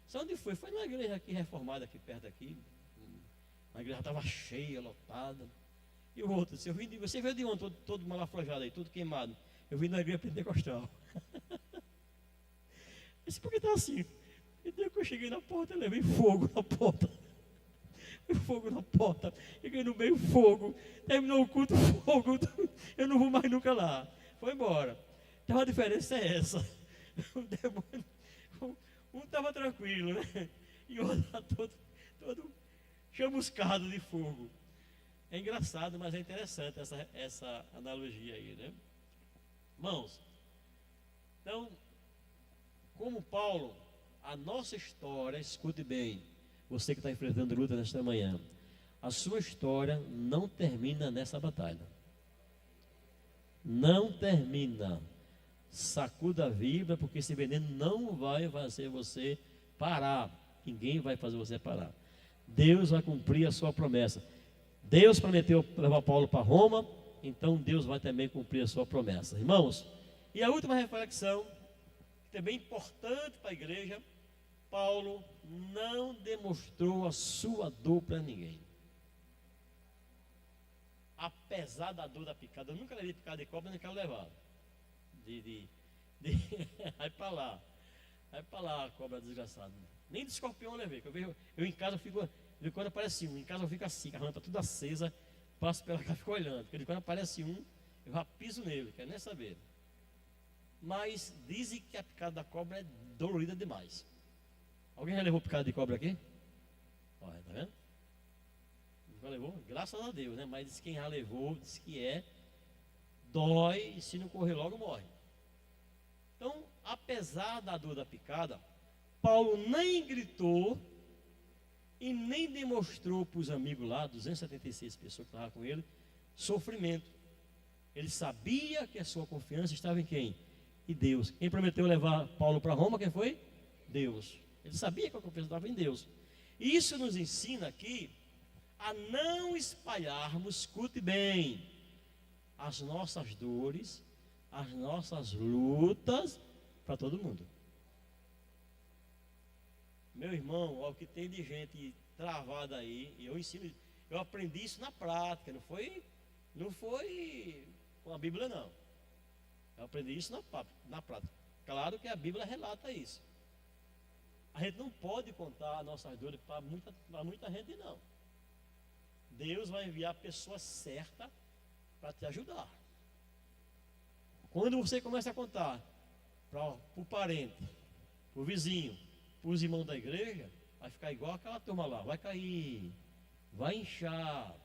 Sabe onde foi? Foi numa igreja aqui reformada, aqui perto aqui. A igreja estava cheia, lotada. E o outro, você veio de onde? Todo malafrojado aí, todo queimado. Eu vim da igreja pentecostal. Disse, por que está assim? E daí que eu cheguei na porta, eu levei fogo na porta. Fogo na porta, cheguei no meio, fogo, terminou o culto, fogo, eu não vou mais nunca lá. Foi embora. Então a diferença é essa. O demônio, um estava tranquilo, né? E o outro estava todo chamuscado de fogo. É engraçado, mas é interessante essa analogia aí, né? Irmãos, então, como Paulo, a nossa história, escute bem, você que está enfrentando luta nesta manhã, a sua história não termina nessa batalha. Não termina. Sacuda a Bíblia, porque esse veneno não vai fazer você parar. Ninguém vai fazer você parar. Deus vai cumprir a sua promessa. Deus prometeu levar Paulo para Roma, então Deus vai também cumprir a sua promessa. Irmãos, e a última reflexão, que é bem importante para a igreja, Paulo não demonstrou a sua dor para ninguém. Apesar da dor da picada, eu nunca levei picada de cobra, nem quero levar. Vai para lá, a cobra desgraçada. Nem de escorpião eu levei. Eu em casa fico, de quando aparece um, em casa eu fico assim, a rã está tudo acesa, passo pela casa e fico olhando. Porque de quando aparece um, eu já piso nele, quero nem saber. Mas dizem que a picada da cobra é dolorida demais. Alguém já levou picada de cobra aqui? Olha, tá vendo? Nunca levou? Graças a Deus, né? Mas diz quem já levou, diz que dói e se não correr logo morre. Então, apesar da dor da picada, Paulo nem gritou e nem demonstrou para os amigos lá, 276 pessoas que estavam com ele, sofrimento. Ele sabia que a sua confiança estava em quem? Em Deus. Quem prometeu levar Paulo para Roma, quem foi? Deus. Ele sabia que a confiança estava em Deus. E isso nos ensina aqui a não espalharmos, escute bem, as nossas dores, as nossas lutas para todo mundo. Meu irmão, ó, o que tem de gente travada aí, e eu aprendi isso na prática, não foi com a Bíblia não. Eu aprendi isso na prática. Claro que a Bíblia relata isso. A gente não pode contar nossas dores para muita gente, não. Deus vai enviar a pessoa certa para te ajudar. Quando você começa a contar para o parente, para o vizinho, para os irmãos da igreja, vai ficar igual aquela turma lá, vai cair, vai inchar.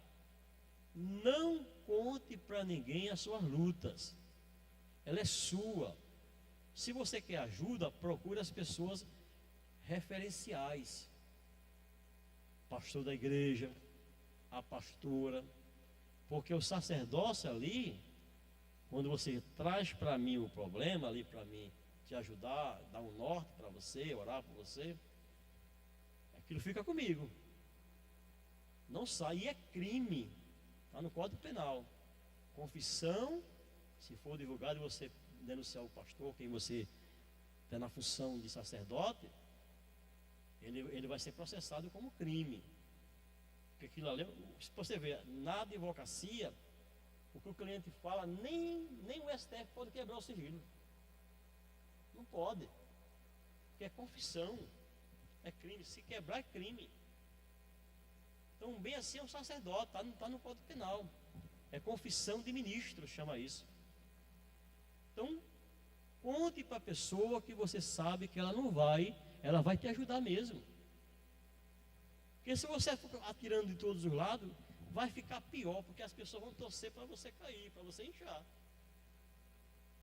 Não conte para ninguém as suas lutas. Ela é sua. Se você quer ajuda, procure as pessoas referenciais. Pastor da igreja, a pastora, porque o sacerdócio ali, quando você traz para mim o problema ali, para mim te ajudar, dar um norte para você, orar por você, aquilo fica comigo. Não sai, e é crime, está no Código Penal. Confissão, se for divulgado e você denunciar o pastor, quem você está na função de sacerdote, ele vai ser processado como crime. Porque aquilo ali, se você ver, na advocacia, o que o cliente fala, nem o STF pode quebrar o sigilo. Não pode. Porque é confissão, é crime. Se quebrar é crime. Então, bem assim é um sacerdote, está no Código Penal. É confissão de ministro, chama isso. Então, conte para a pessoa que você sabe que ela vai te ajudar mesmo. Porque se você for atirando de todos os lados, vai ficar pior, porque as pessoas vão torcer para você cair, para você inchar.